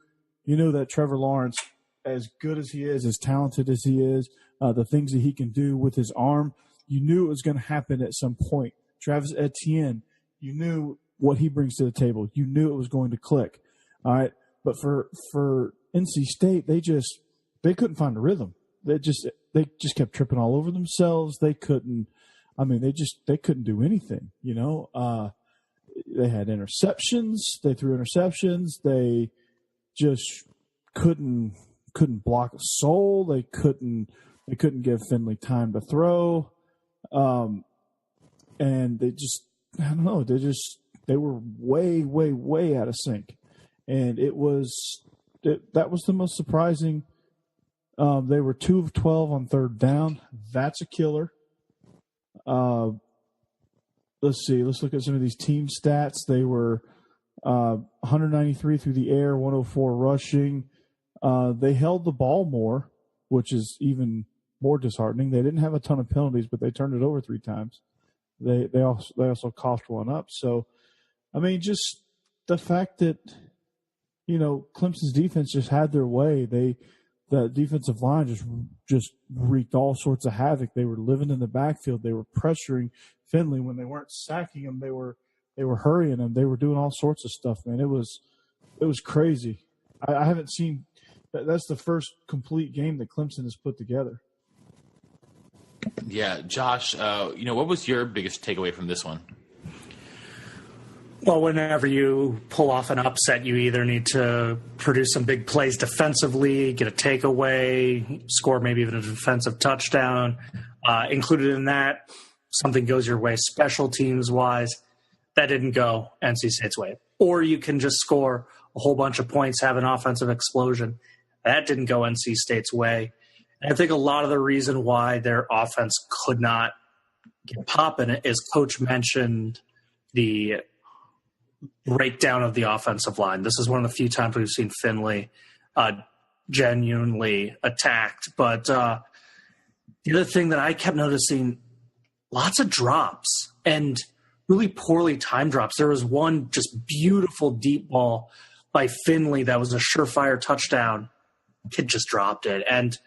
that Trevor Lawrence, as good as he is, as talented as he is, the things that he can do with his arm, you knew it was going to happen at some point. Travis Etienne, you knew what he brings to the table. You knew it was going to click. All right. But for NC State, they couldn't find a rhythm. They just kept tripping all over themselves. They couldn't do anything, They had interceptions. They threw interceptions. They just couldn't block a soul. They couldn't give Finley time to throw. And they were way, way, way out of sync. And that was the most surprising. They were 2 of 12 on third down. That's a killer. Let's see. Let's look at some of these team stats. They were 193 through the air, 104 rushing. They held the ball more, which is even more disheartening. They didn't have a ton of penalties, but they turned it over 3 times. They also coughed one up. So, just the fact that, Clemson's defense just had their way. The defensive line just wreaked all sorts of havoc. They were living in the backfield. They were pressuring Finley when they weren't sacking him. They were hurrying him. They were doing all sorts of stuff, man. It was crazy. I haven't seen that's the first complete game that Clemson has put together. Yeah, Josh, what was your biggest takeaway from this one? Well, whenever you pull off an upset, you either need to produce some big plays defensively, get a takeaway, score maybe even a defensive touchdown. Included in that, something goes your way special teams-wise. That didn't go NC State's way. Or you can just score a whole bunch of points, have an offensive explosion. That didn't go NC State's way. And I think a lot of the reason why their offense could not get popping is Coach mentioned the breakdown of the offensive line. This is one of the few times we've seen Finley genuinely attacked. But the other thing that I kept noticing, lots of drops and really poorly timed drops. There was one just beautiful deep ball by Finley that was a surefire touchdown. Kid just dropped it. And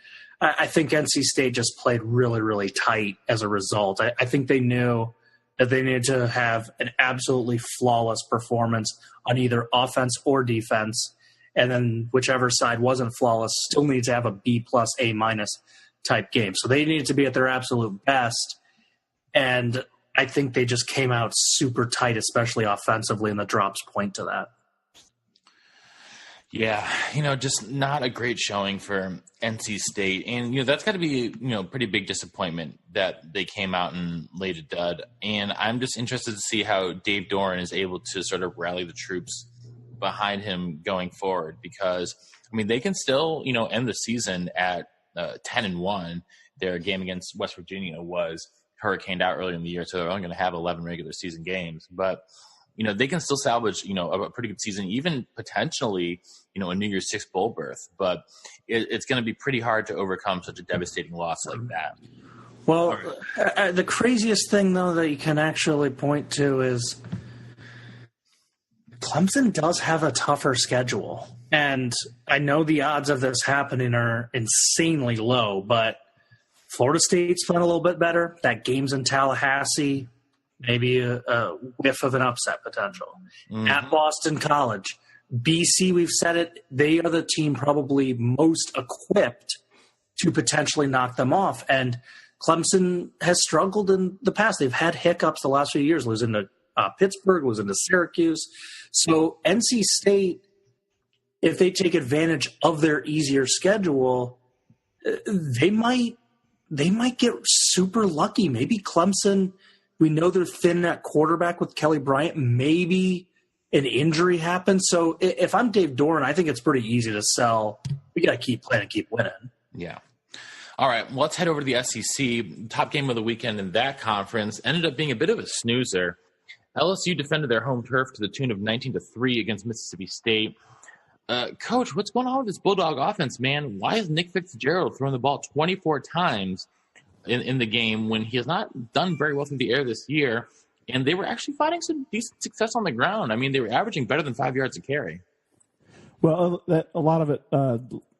I think NC State just played really, really tight as a result. I think they knew that they needed to have an absolutely flawless performance on either offense or defense. And then whichever side wasn't flawless still needs to have a B+, A- type game. So they needed to be at their absolute best. And I think they just came out super tight, especially offensively, and the drops point to that. Yeah, just not a great showing for NC State. And, that's got to be, pretty big disappointment that they came out and laid a dud. And I'm just interested to see how Dave Doran is able to sort of rally the troops behind him going forward, because, they can still, end the season at 10-1. Their game against West Virginia was hurricaned out earlier in the year, so they're only going to have 11 regular season games. But they can still salvage, a pretty good season, even potentially, a New Year's Six bowl berth. But it's going to be pretty hard to overcome such a devastating loss like that. Well, the craziest thing, though, that you can actually point to is Clemson does have a tougher schedule. And I know the odds of this happening are insanely low, but Florida State's playing a little bit better. That game's in Tallahassee. Maybe a whiff of an upset potential. Mm-hmm. At Boston College. BC, we've said it, they are the team probably most equipped to potentially knock them off. And Clemson has struggled in the past. They've had hiccups the last few years, losing to Pittsburgh, losing to Syracuse. So NC State, if they take advantage of their easier schedule, they might get super lucky. Maybe Clemson, we know they're thin at quarterback with Kelly Bryant. Maybe an injury happens. So if I'm Dave Doran, I think it's pretty easy to sell. We got to keep playing and keep winning. Yeah. All right, let's head over to the SEC. Top game of the weekend in that conference ended up being a bit of a snoozer. LSU defended their home turf to the tune of 19-3 against Mississippi State. Coach, what's going on with this Bulldog offense, man? Why is Nick Fitzgerald throwing the ball 24 times in the game when he has not done very well through the air this year? And they were actually finding some decent success on the ground. They were averaging better than 5 yards a carry. Well, a lot of it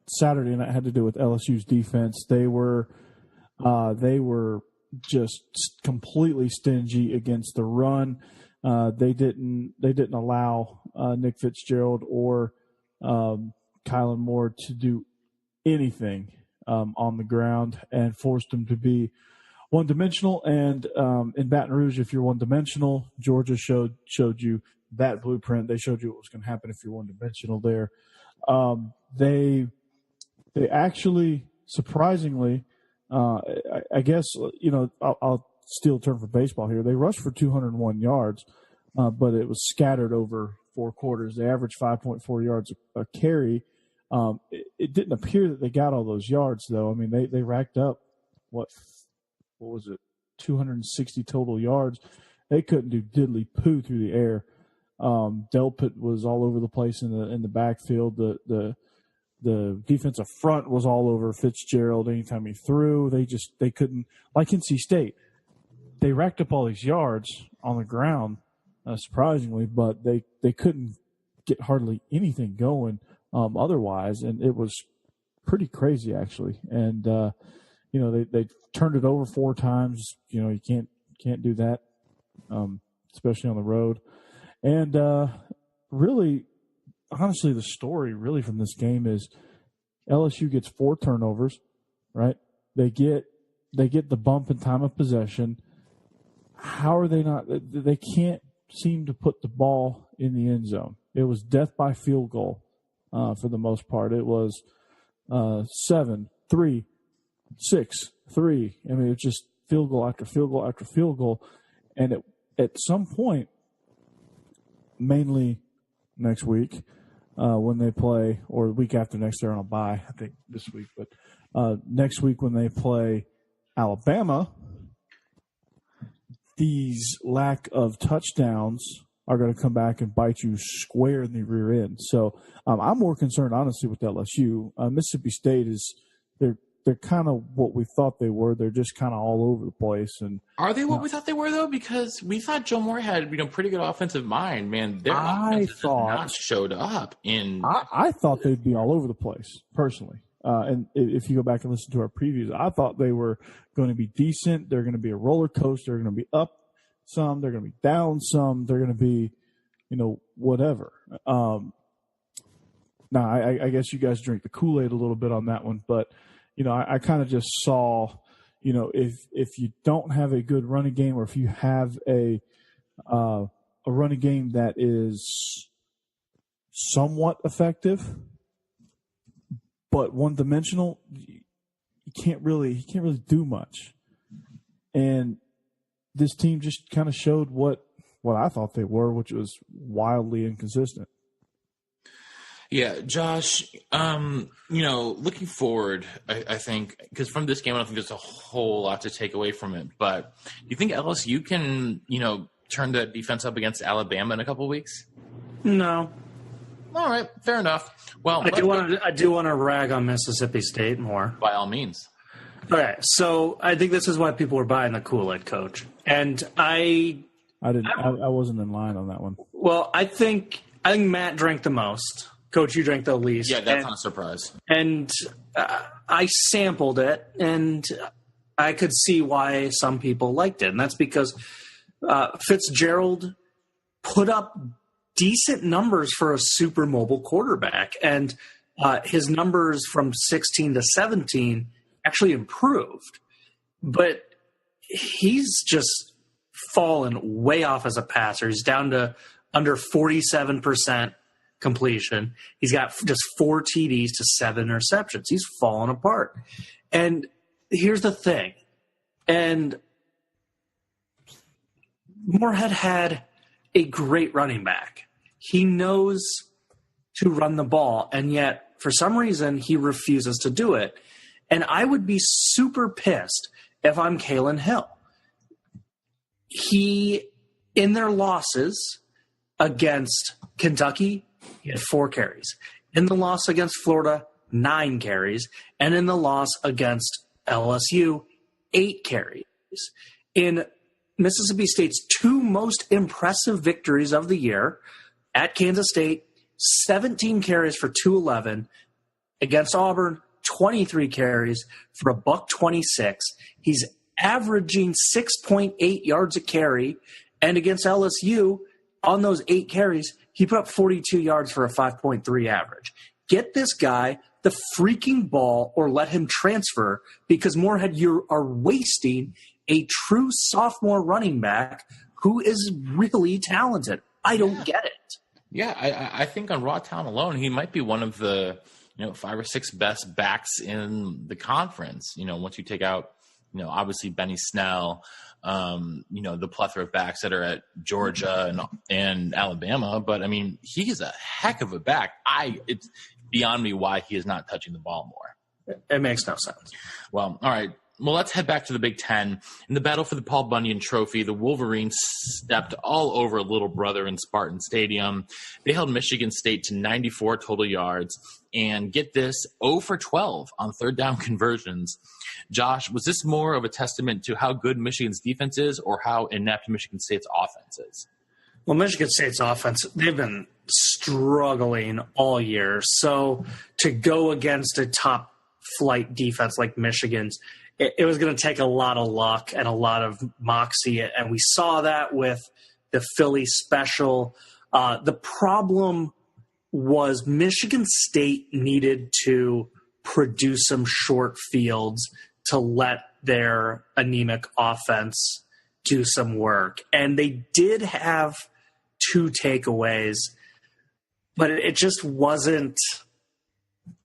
Saturday night had to do with LSU's defense. They were just completely stingy against the run. They didn't allow Nick Fitzgerald or Kylan Moore to do anything on the ground and forced them to be one-dimensional. And in Baton Rouge, if you're one-dimensional, Georgia showed you that blueprint. They showed you what was going to happen if you're one-dimensional there. They actually, surprisingly, I guess, I'll steal a term for baseball here. They rushed for 201 yards, but it was scattered over 4 quarters. They averaged 5.4 yards a carry. It didn't appear that they got all those yards, though. They racked up, what was it, 260 total yards. They couldn't do diddly poo through the air. Delpit was all over the place in the backfield. The defensive front was all over Fitzgerald anytime he threw. They couldn't, like NC State, they racked up all these yards on the ground, surprisingly, but they couldn't get hardly anything going otherwise, and it was pretty crazy actually. And they turned it over 4 times. You can't do that, especially on the road. And really, honestly, the story really from this game is LSU gets 4 turnovers, right? They get the bump in time of possession. How are they not? They can't seem to put the ball in the end zone. It was death by field goal for the most part. It was 7, 3, 6, 3. It was just field goal after field goal after field goal. And at some point, mainly next week, when they play, or the week after next, they're on a bye, I think this week, but next week when they play Alabama, these lack of touchdowns are going to come back and bite you square in the rear end. So I'm more concerned, honestly, with LSU. Mississippi State they're kind of what we thought they were. They're just kind of all over the place. And are they what we thought they were, though? Because we thought Joe Moore had pretty good offensive mind. Man, their offense has not showed up in. I thought they'd be all over the place personally. And if you go back and listen to our previews, I thought they were going to be decent. They're going to be a roller coaster. They're going to be up some. They're going to be down some. They're going to be, whatever. Now, I guess you guys drink the Kool-Aid a little bit on that one, but. I kind of just saw, if you don't have a good running game, or if you have a running game that is somewhat effective, but one-dimensional. He can't really do much. And this team just kind of showed what I thought they were, which was wildly inconsistent. Yeah, Josh, looking forward, I think, because from this game, I don't think there's a whole lot to take away from it. But do you think LSU can, turn the defense up against Alabama in a couple of weeks? No. All right, fair enough. Well, I do want to rag on Mississippi State more. By all means. Okay, so I think this is why people were buying the Kool-Aid coach. And I wasn't in line on that one. Well, I think Matt drank the most. Coach, you drank the least. Yeah, that's not a surprise. And I sampled it, and I could see why some people liked it. And that's because Fitzgerald put up decent numbers for a super mobile quarterback. And his numbers from 16 to 17 actually improved. But he's just fallen way off as a passer. He's down to under 47% completion. He's got just 4 TDs to 7 interceptions. He's fallen apart. And here's the thing. And Moorhead had a great running back. He knows to run the ball, and yet for some reason he refuses to do it. And I would be super pissed if I'm Kalen Hill. In their losses against Kentucky, he had 4 carries. In the loss against Florida, 9 carries. And in the loss against LSU, 8 carries. In Mississippi State's 2 most impressive victories of the year, at Kansas State, 17 carries for 211. Against Auburn, 23 carries for $126. He's averaging 6.8 yards a carry. And against LSU, on those 8 carries, he put up 42 yards for a 5.3 average. Get this guy the freaking ball or let him transfer, because Moorhead, you are wasting a true sophomore running back who is really talented. I don't get it. Yeah, I think on raw talent alone, he might be one of the 5 or 6 best backs in the conference. Once you take out, obviously Benny Snell, the plethora of backs that are at Georgia and Alabama. But I mean, he's a heck of a back. It's beyond me why he is not touching the ball more. It makes no sense. Well, all right. Well, let's head back to the Big Ten. In the battle for the Paul Bunyan Trophy, the Wolverines stepped all over little brother in Spartan Stadium. They held Michigan State to 94 total yards. And get this, 0 for 12 on third down conversions. Josh, was this more of a testament to how good Michigan's defense is or how inept Michigan State's offense is? Well, Michigan State's offense, they've been struggling all year. So to go against a top-flight defense like Michigan's, it was going to take a lot of luck and a lot of moxie, and we saw that with the Philly special. The problem was Michigan State needed to produce some short fields to let their anemic offense do some work. And they did have 2 takeaways, but it just wasn't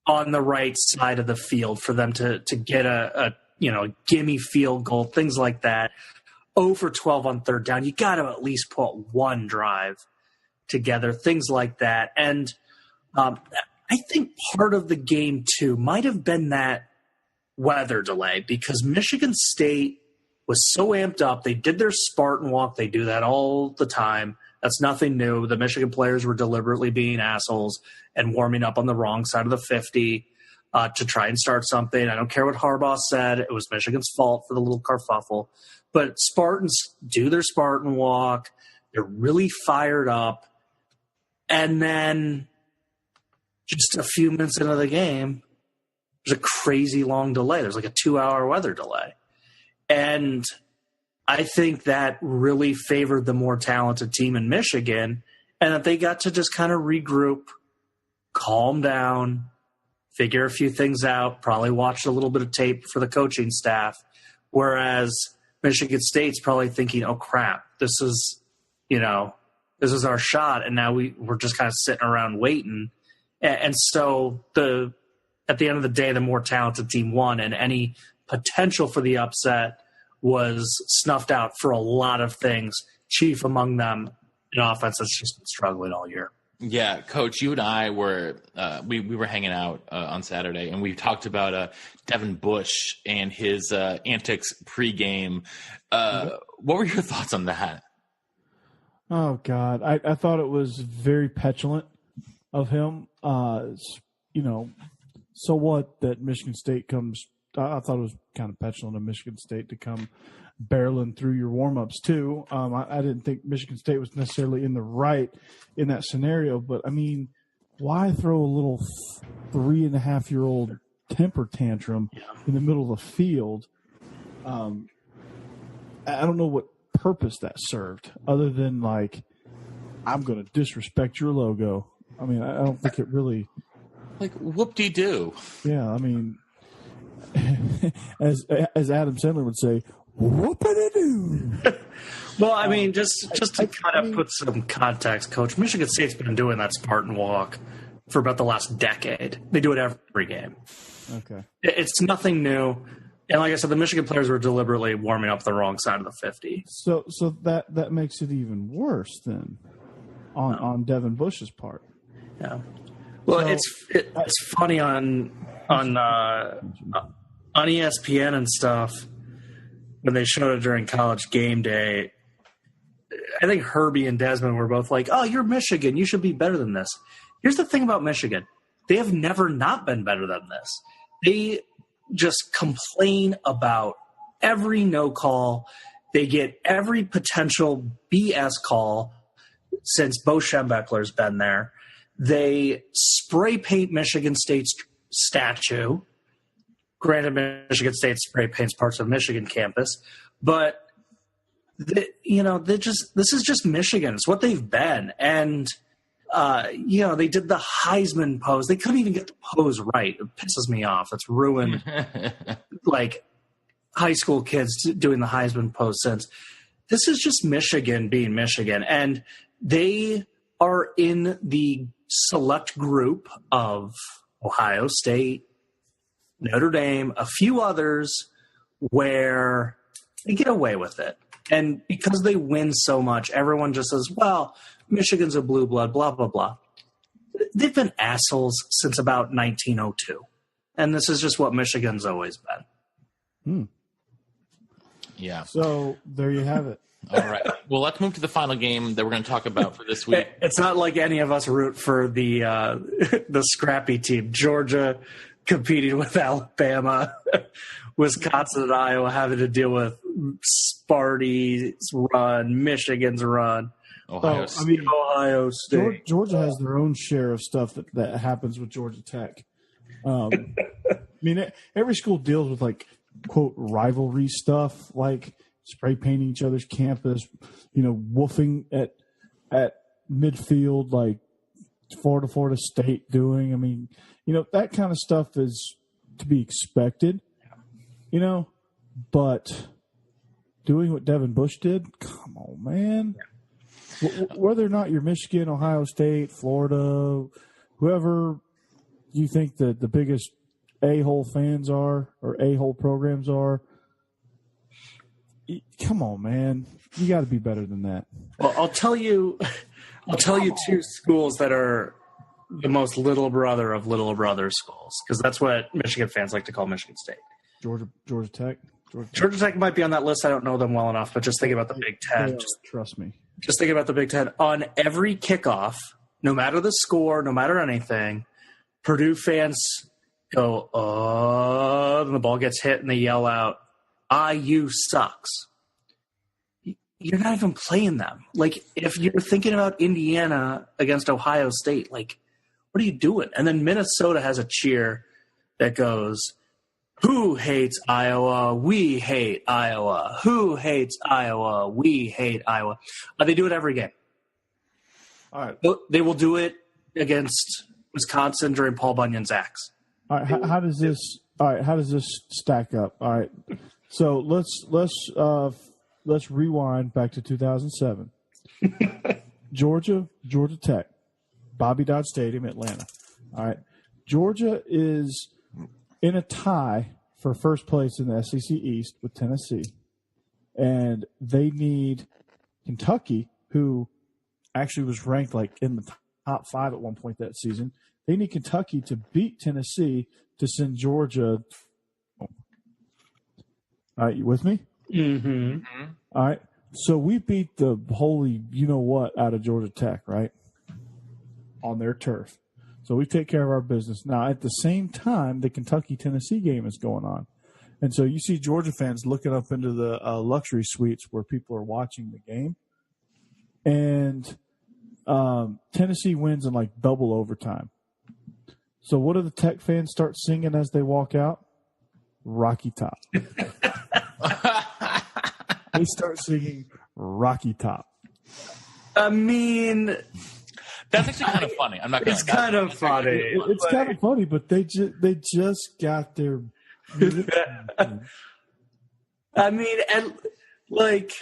on the right side of the field for them to get a gimme field goal, things like that. 0 for 12 on third down. You got to at least put 1 drive together, things like that. And I think part of the game, too, might have been that weather delay, because Michigan State was so amped up. They did their Spartan walk. They do that all the time. That's nothing new. The Michigan players were deliberately being assholes and warming up on the wrong side of the 50 to try and start something. I don't care what Harbaugh said. It was Michigan's fault for the little kerfuffle. But Spartans do their Spartan walk. They're really fired up. And then just a few minutes into the game, there's a crazy long delay. There's like a 2-hour weather delay. And I think that really favored the more talented team in Michigan, and that they got to just kind of regroup, calm down, figure a few things out, probably watch a little bit of tape for the coaching staff, whereas Michigan State's probably thinking, oh, crap, this is, This is our shot, and now we're just kind of sitting around waiting. And so at the end of the day, the more talented team won, and any potential for the upset was snuffed out for a lot of things, chief among them an offense that's just been struggling all year. Yeah, Coach, you and I were we were hanging out on Saturday, and we talked about Devin Bush and his antics pregame. What were your thoughts on that? Oh God, I thought it was very petulant of him. So what that Michigan State comes. I thought it was kind of petulant of Michigan State to come barreling through your warm-ups too. I didn't think Michigan State was necessarily in the right in that scenario, but I mean, why throw a little 3.5-year-old temper tantrum in the middle of the field? I don't know what purpose that served other than like, I'm going to disrespect your logo. I mean, I don't think it really like whoop-de-doo. Yeah. I mean, as Adam Sandler would say, whoop-de-doo. Well, I mean, just to kind of put some context, Coach, Michigan State's been doing that Spartan walk for about the last decade. They do it every game. Okay. It's nothing new. And like I said, the Michigan players were deliberately warming up the wrong side of the 50. So that makes it even worse then on Devin Bush's part. Yeah. Well, it's funny on ESPN and stuff when they showed it during College Game Day. I think Herbie and Desmond were both like, "Oh, you're Michigan. You should be better than this." Here's the thing about Michigan. They have never not been better than this. They just complain about every no call. They get every potential BS call since Bo Schembechler's been there. They spray paint Michigan State's statue. Granted, Michigan State spray paints parts of Michigan campus, but this is just Michigan. It's what they've been. And, they did the Heisman pose. They couldn't even get the pose right. It pisses me off. It's ruined like high school kids doing the Heisman pose since. This is just Michigan being Michigan. And they are in the select group of Ohio State, Notre Dame, a few others where they get away with it. And because they win so much, everyone just says, well, Michigan's a blue blood, blah, blah, blah. They've been assholes since about 1902. And this is just what Michigan's always been. Yeah. So there you have it. All right. Well, let's move to the final game that we're going to talk about for this week. It's not like any of us root for the the scrappy team. Georgia competing with Alabama, Wisconsin and Iowa having to deal with Sparty's run, Michigan's run. Ohio State. Georgia has their own share of stuff that happens with Georgia Tech. I mean, every school deals with like, quote, rivalry stuff, like spray painting each other's campus, woofing at midfield, like Florida State doing. I mean, that kind of stuff is to be expected, but doing what Devin Bush did, come on, man. Whether or not you're Michigan, Ohio State, Florida, whoever you think that the biggest a-hole fans are or a-hole programs are, come on, man. You got to be better than that. Well, I'll tell you two schools that are the most little brother of little brother schools, because that's what Michigan fans like to call Michigan State. Georgia Tech. Georgia Tech might be on that list. I don't know them well enough, but just think about the Big Ten. Trust me. Just think about the Big Ten. On every kickoff, no matter the score, no matter anything, Purdue fans go, oh, and the ball gets hit and they yell out, IU sucks. You're not even playing them. Like, if you're thinking about Indiana against Ohio State, like, what are you doing? And then Minnesota has a cheer that goes, who hates Iowa? We hate Iowa. Who hates Iowa? We hate Iowa. They do it every game. All right. They will do it against Wisconsin during Paul Bunyan's acts. All right. How does this stack up? All right. So let's rewind back to 2007. Georgia Tech, Bobby Dodd Stadium, Atlanta. All right. Georgia is in a tie for first place in the SEC East with Tennessee. And they need Kentucky, who actually was ranked like in the top 5 at one point that season. They need Kentucky to beat Tennessee to send Georgia. All right, you with me? Mm-hmm. All right. So we beat the holy you-know-what out of Georgia Tech, right, on their turf. So we take care of our business. Now, at the same time, the Kentucky-Tennessee game is going on. And so you see Georgia fans looking up into the luxury suites where people are watching the game. And Tennessee wins in like double overtime. So what do the Tech fans start singing as they walk out? Rocky Top. They start singing Rocky Top. I mean, that's actually kind of funny. I'm not gonna. It's kind of funny. It's kind of funny, but they just got their. I mean, and like,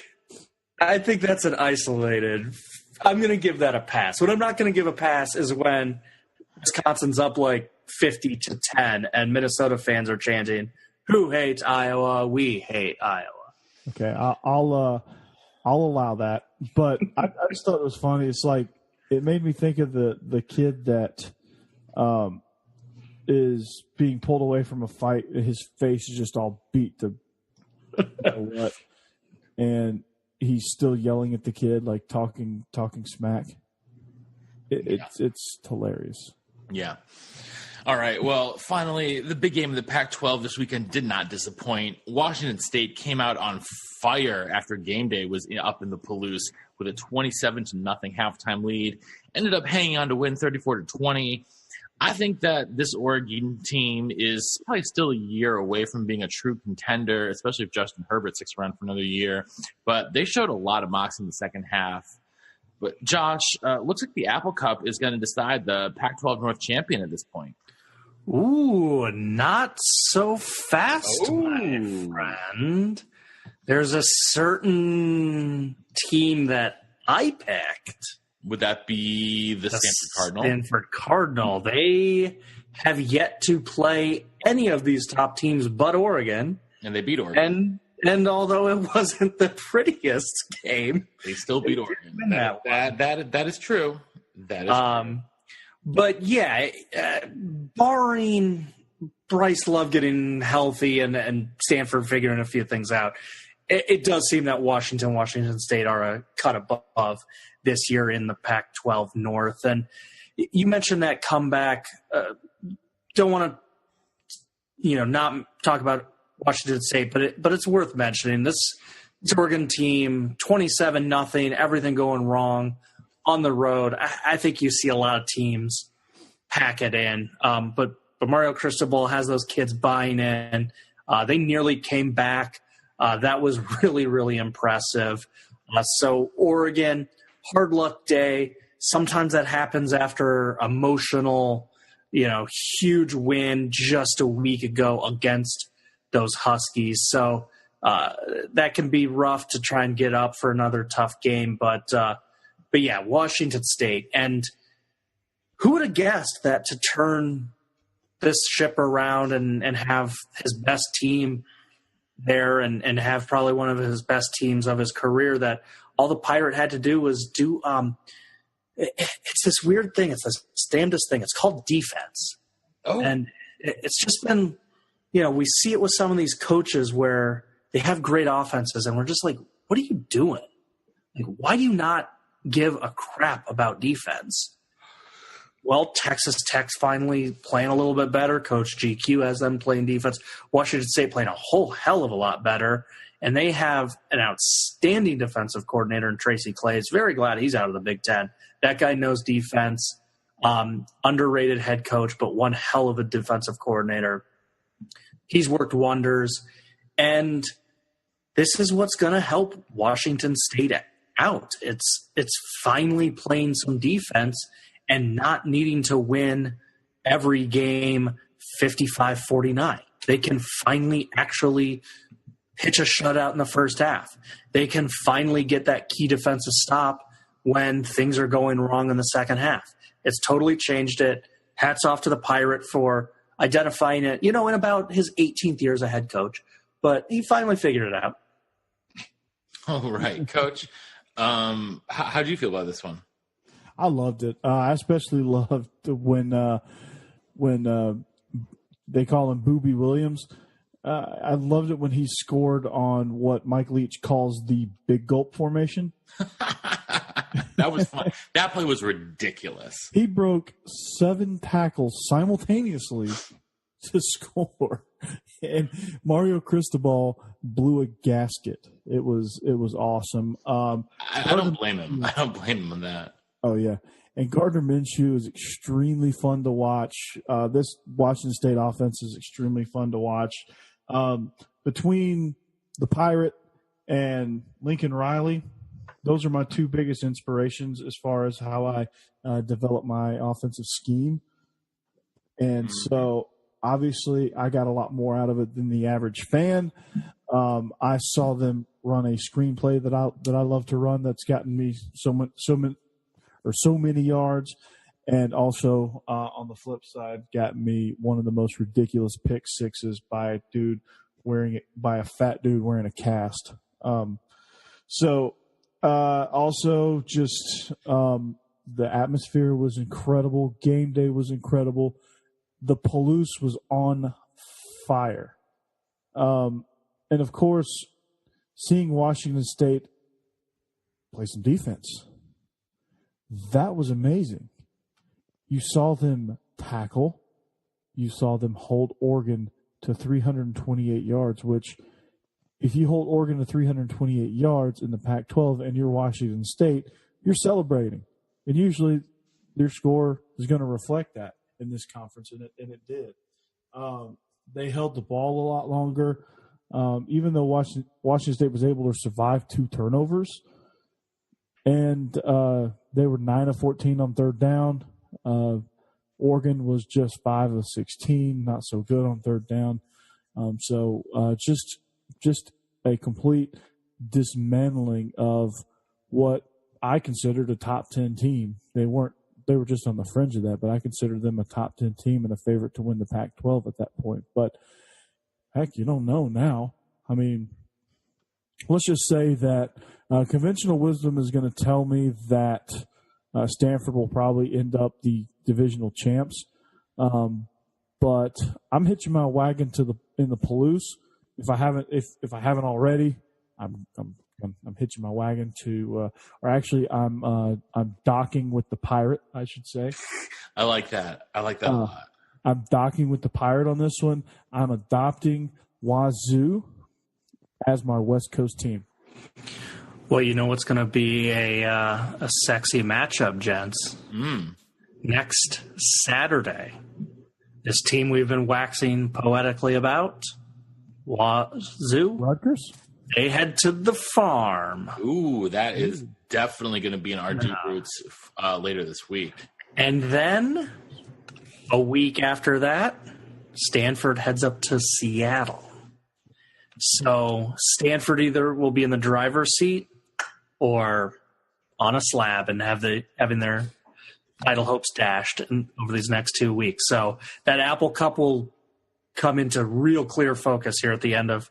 I think that's an isolated. I'm going to give that a pass. What I'm not going to give a pass is when Wisconsin's up like 50-10, and Minnesota fans are chanting, "Who hates Iowa? We hate Iowa." Okay, I'll allow that, but I just thought it was funny. It's like it made me think of the kid that is being pulled away from a fight. His face is just all beat to what, and he's still yelling at the kid, like talking smack. It's hilarious. Yeah. All right. Well, finally, the big game of the Pac-12 this weekend did not disappoint. Washington State came out on fire after game day was up in the Palouse with a 27-0 halftime lead. Ended up hanging on to win 34-20. I think that this Oregon team is probably still a year away from being a true contender, especially if Justin Herbert sticks around for another year. But they showed a lot of moxie in the second half. But, Josh, looks like the Apple Cup is going to decide the Pac-12 North champion at this point. Ooh, not so fast, my friend. There's a certain team that I picked. Would that be the Stanford Cardinal? Stanford Cardinal. They have yet to play any of these top teams but Oregon. And they beat Oregon. And although it wasn't the prettiest game, they still beat Oregon. That is true. That is true. But yeah, barring Bryce Love getting healthy and Stanford figuring a few things out, it does seem that Washington State are a cut above this year in the Pac-12 North. And you mentioned that comeback. Don't want to, not talk about Washington State, but it's worth mentioning. This Oregon team, 27-0, everything going wrong on the road. I think you see a lot of teams pack it in. But Mario Cristobal has those kids buying in. They nearly came back. That was really, really impressive. So Oregon, hard luck day. Sometimes that happens after emotional, huge win just a week ago against those Huskies. So that can be rough to try and get up for another tough game. But yeah, Washington State. And who would have guessed that to turn this ship around and have his best team there and have probably one of his best teams of his career, that all the Pirate had to do was do it's this weird thing. It's this damnedest thing. It's called defense. Oh. And it's just been, we see it with some of these coaches where they have great offenses and we're just like, what are you doing? Like, why do you not give a crap about defense? Well, Texas Tech's finally playing a little bit better. Coach GQ has them playing defense. Washington State playing a whole hell of a lot better. And they have an outstanding defensive coordinator in Tracy Claeys. Very glad he's out of the Big Ten. That guy knows defense. Underrated head coach, but one hell of a defensive coordinator. He's worked wonders. And this is what's going to help Washington State out. It's finally playing some defense and not needing to win every game 55-49. They can finally actually pitch a shutout in the first half. They can finally get that key defensive stop when things are going wrong in the second half. It's totally changed it. Hats off to the Pirate for identifying it, in about his 18th year as a head coach. But he finally figured it out. Oh, right. Coach, how do you feel about this one? I loved it. I especially loved when they call him Boobie Williams. I loved it when he scored on what Mike Leach calls the big gulp formation. That was fun. That play was ridiculous. He broke 7 tackles simultaneously to score, and Mario Cristobal blew a gasket. It was awesome. I don't blame him. I don't blame him on that. Oh yeah, and Gardner Minshew is extremely fun to watch. This Washington State offense is extremely fun to watch. Between the Pirate and Lincoln Riley, those are my 2 biggest inspirations as far as how I develop my offensive scheme. And so, obviously, I got a lot more out of it than the average fan. I saw them run a screenplay that I love to run that's gotten me so many yards, and also on the flip side, got me one of the most ridiculous pick sixes by a fat dude wearing a cast. Also just the atmosphere was incredible. Game day was incredible. The Palouse was on fire. And of course, seeing Washington State play some defense, that was amazing. You saw them tackle. You saw them hold Oregon to 328 yards, which if you hold Oregon to 328 yards in the Pac-12 and you're Washington State, you're celebrating. And usually their score is going to reflect that in this conference, and it did. They held the ball a lot longer. Even though Washington State was able to survive 2 turnovers, and they were 9 of 14 on third down. Oregon was just 5 of 16, not so good on third down. Just a complete dismantling of what I considered a top 10 team. They were just on the fringe of that, but I considered them a top 10 team and a favorite to win the Pac-12 at that point. But heck, you don't know now. I mean, let's just say that conventional wisdom is going to tell me that Stanford will probably end up the divisional champs. But I'm hitching my wagon in the Palouse. If I haven't already, I'm hitching my wagon to, or actually I'm docking with the Pirate, I should say. I like that. I like that a lot. I'm docking with the Pirate on this one. I'm adopting Wazoo as my West Coast team. Well, you know what's going to be a sexy matchup, gents? Next Saturday, this team we've been waxing poetically about, Wazoo, Rutgers, they head to the farm. Ooh, that is definitely going to be in our Duke Roots later this week. And then a week after that, Stanford heads up to Seattle. So Stanford either will be in the driver's seat or on a slab and having their title hopes dashed over these next 2 weeks. So that Apple Cup will come into real clear focus here at the end of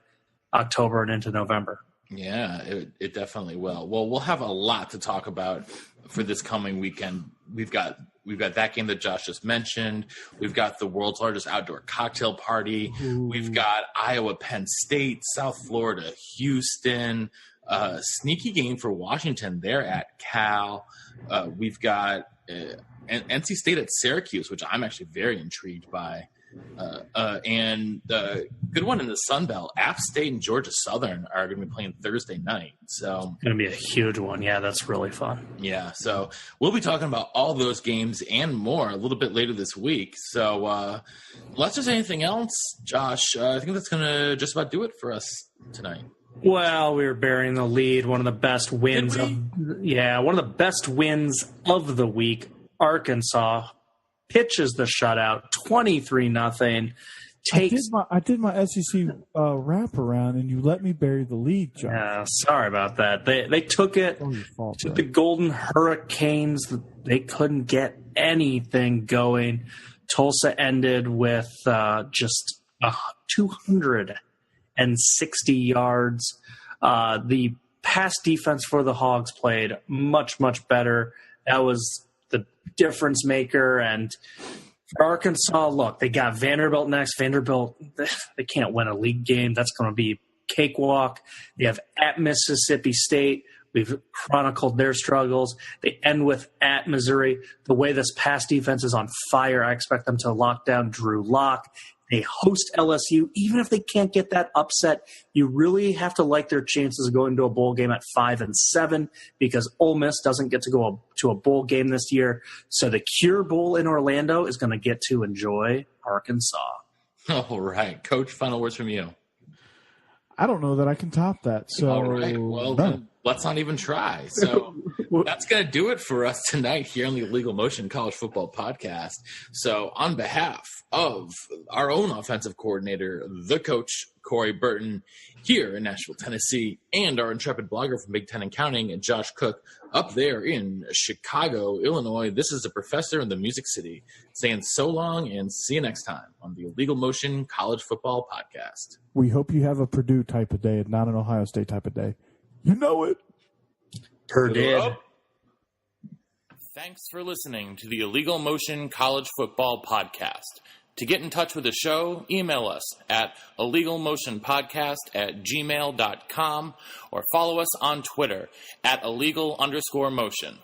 October and into November. Yeah, it definitely will. Well, we'll have a lot to talk about for this coming weekend. We've got that game that Josh just mentioned. We've got the world's largest outdoor cocktail party. Ooh. We've got Iowa, Penn State, South Florida, Houston. Sneaky game for Washington there at Cal. We've got NC State at Syracuse, which I'm actually very intrigued by. And good one in the Sun Belt. App State and Georgia Southern are going to be playing Thursday night. So going to be a huge one. Yeah, that's really fun. Yeah, so we'll be talking about all those games and more a little bit later this week. So unless there's anything else, Josh, I think that's going to just about do it for us tonight. Well, we were bearing the lead. One of the best wins one of the best wins of the week. Arkansas pitches the shutout 23-0 takes. I did my SEC wraparound, and you let me bury the lead, John. Sorry about that. They took it Your fault, to bro. the Golden Hurricanes. They couldn't get anything going. Tulsa ended with just 260 yards. The pass defense for the Hogs played much, much better. That was the difference maker. And for Arkansas, look, they got Vanderbilt next. Vanderbilt, they can't win a league game. That's going to be cakewalk. They have at Mississippi State. We've chronicled their struggles. They end with at Missouri. The way this pass defense is on fire, I expect them to lock down Drew Lock. They host LSU. Even if they can't get that upset, you really have to like their chances of going to a bowl game at 5-7 because Ole Miss doesn't get to go to a bowl game this year. So the Cure Bowl in Orlando is going to get to enjoy Arkansas. All right. Coach, final words from you. I don't know that I can top that. So, all right. Well, then let's not even try. So that's going to do it for us tonight here on the Illegal Motion College Football Podcast. So on behalf of our own offensive coordinator, the coach, Corey Burton, here in Nashville, Tennessee, and our intrepid blogger from Big Ten and Counting, and Josh Cook up there in Chicago, Illinois, this is a professor in the Music City saying so long and see you next time on the Illegal Motion College Football Podcast. we hope you have a Purdue type of day and not an Ohio State type of day. You know it. Purdue. Thanks for listening to the Illegal Motion College Football Podcast. To get in touch with the show, email us at illegalmotionpodcast@gmail.com or follow us on Twitter at illegal_motion.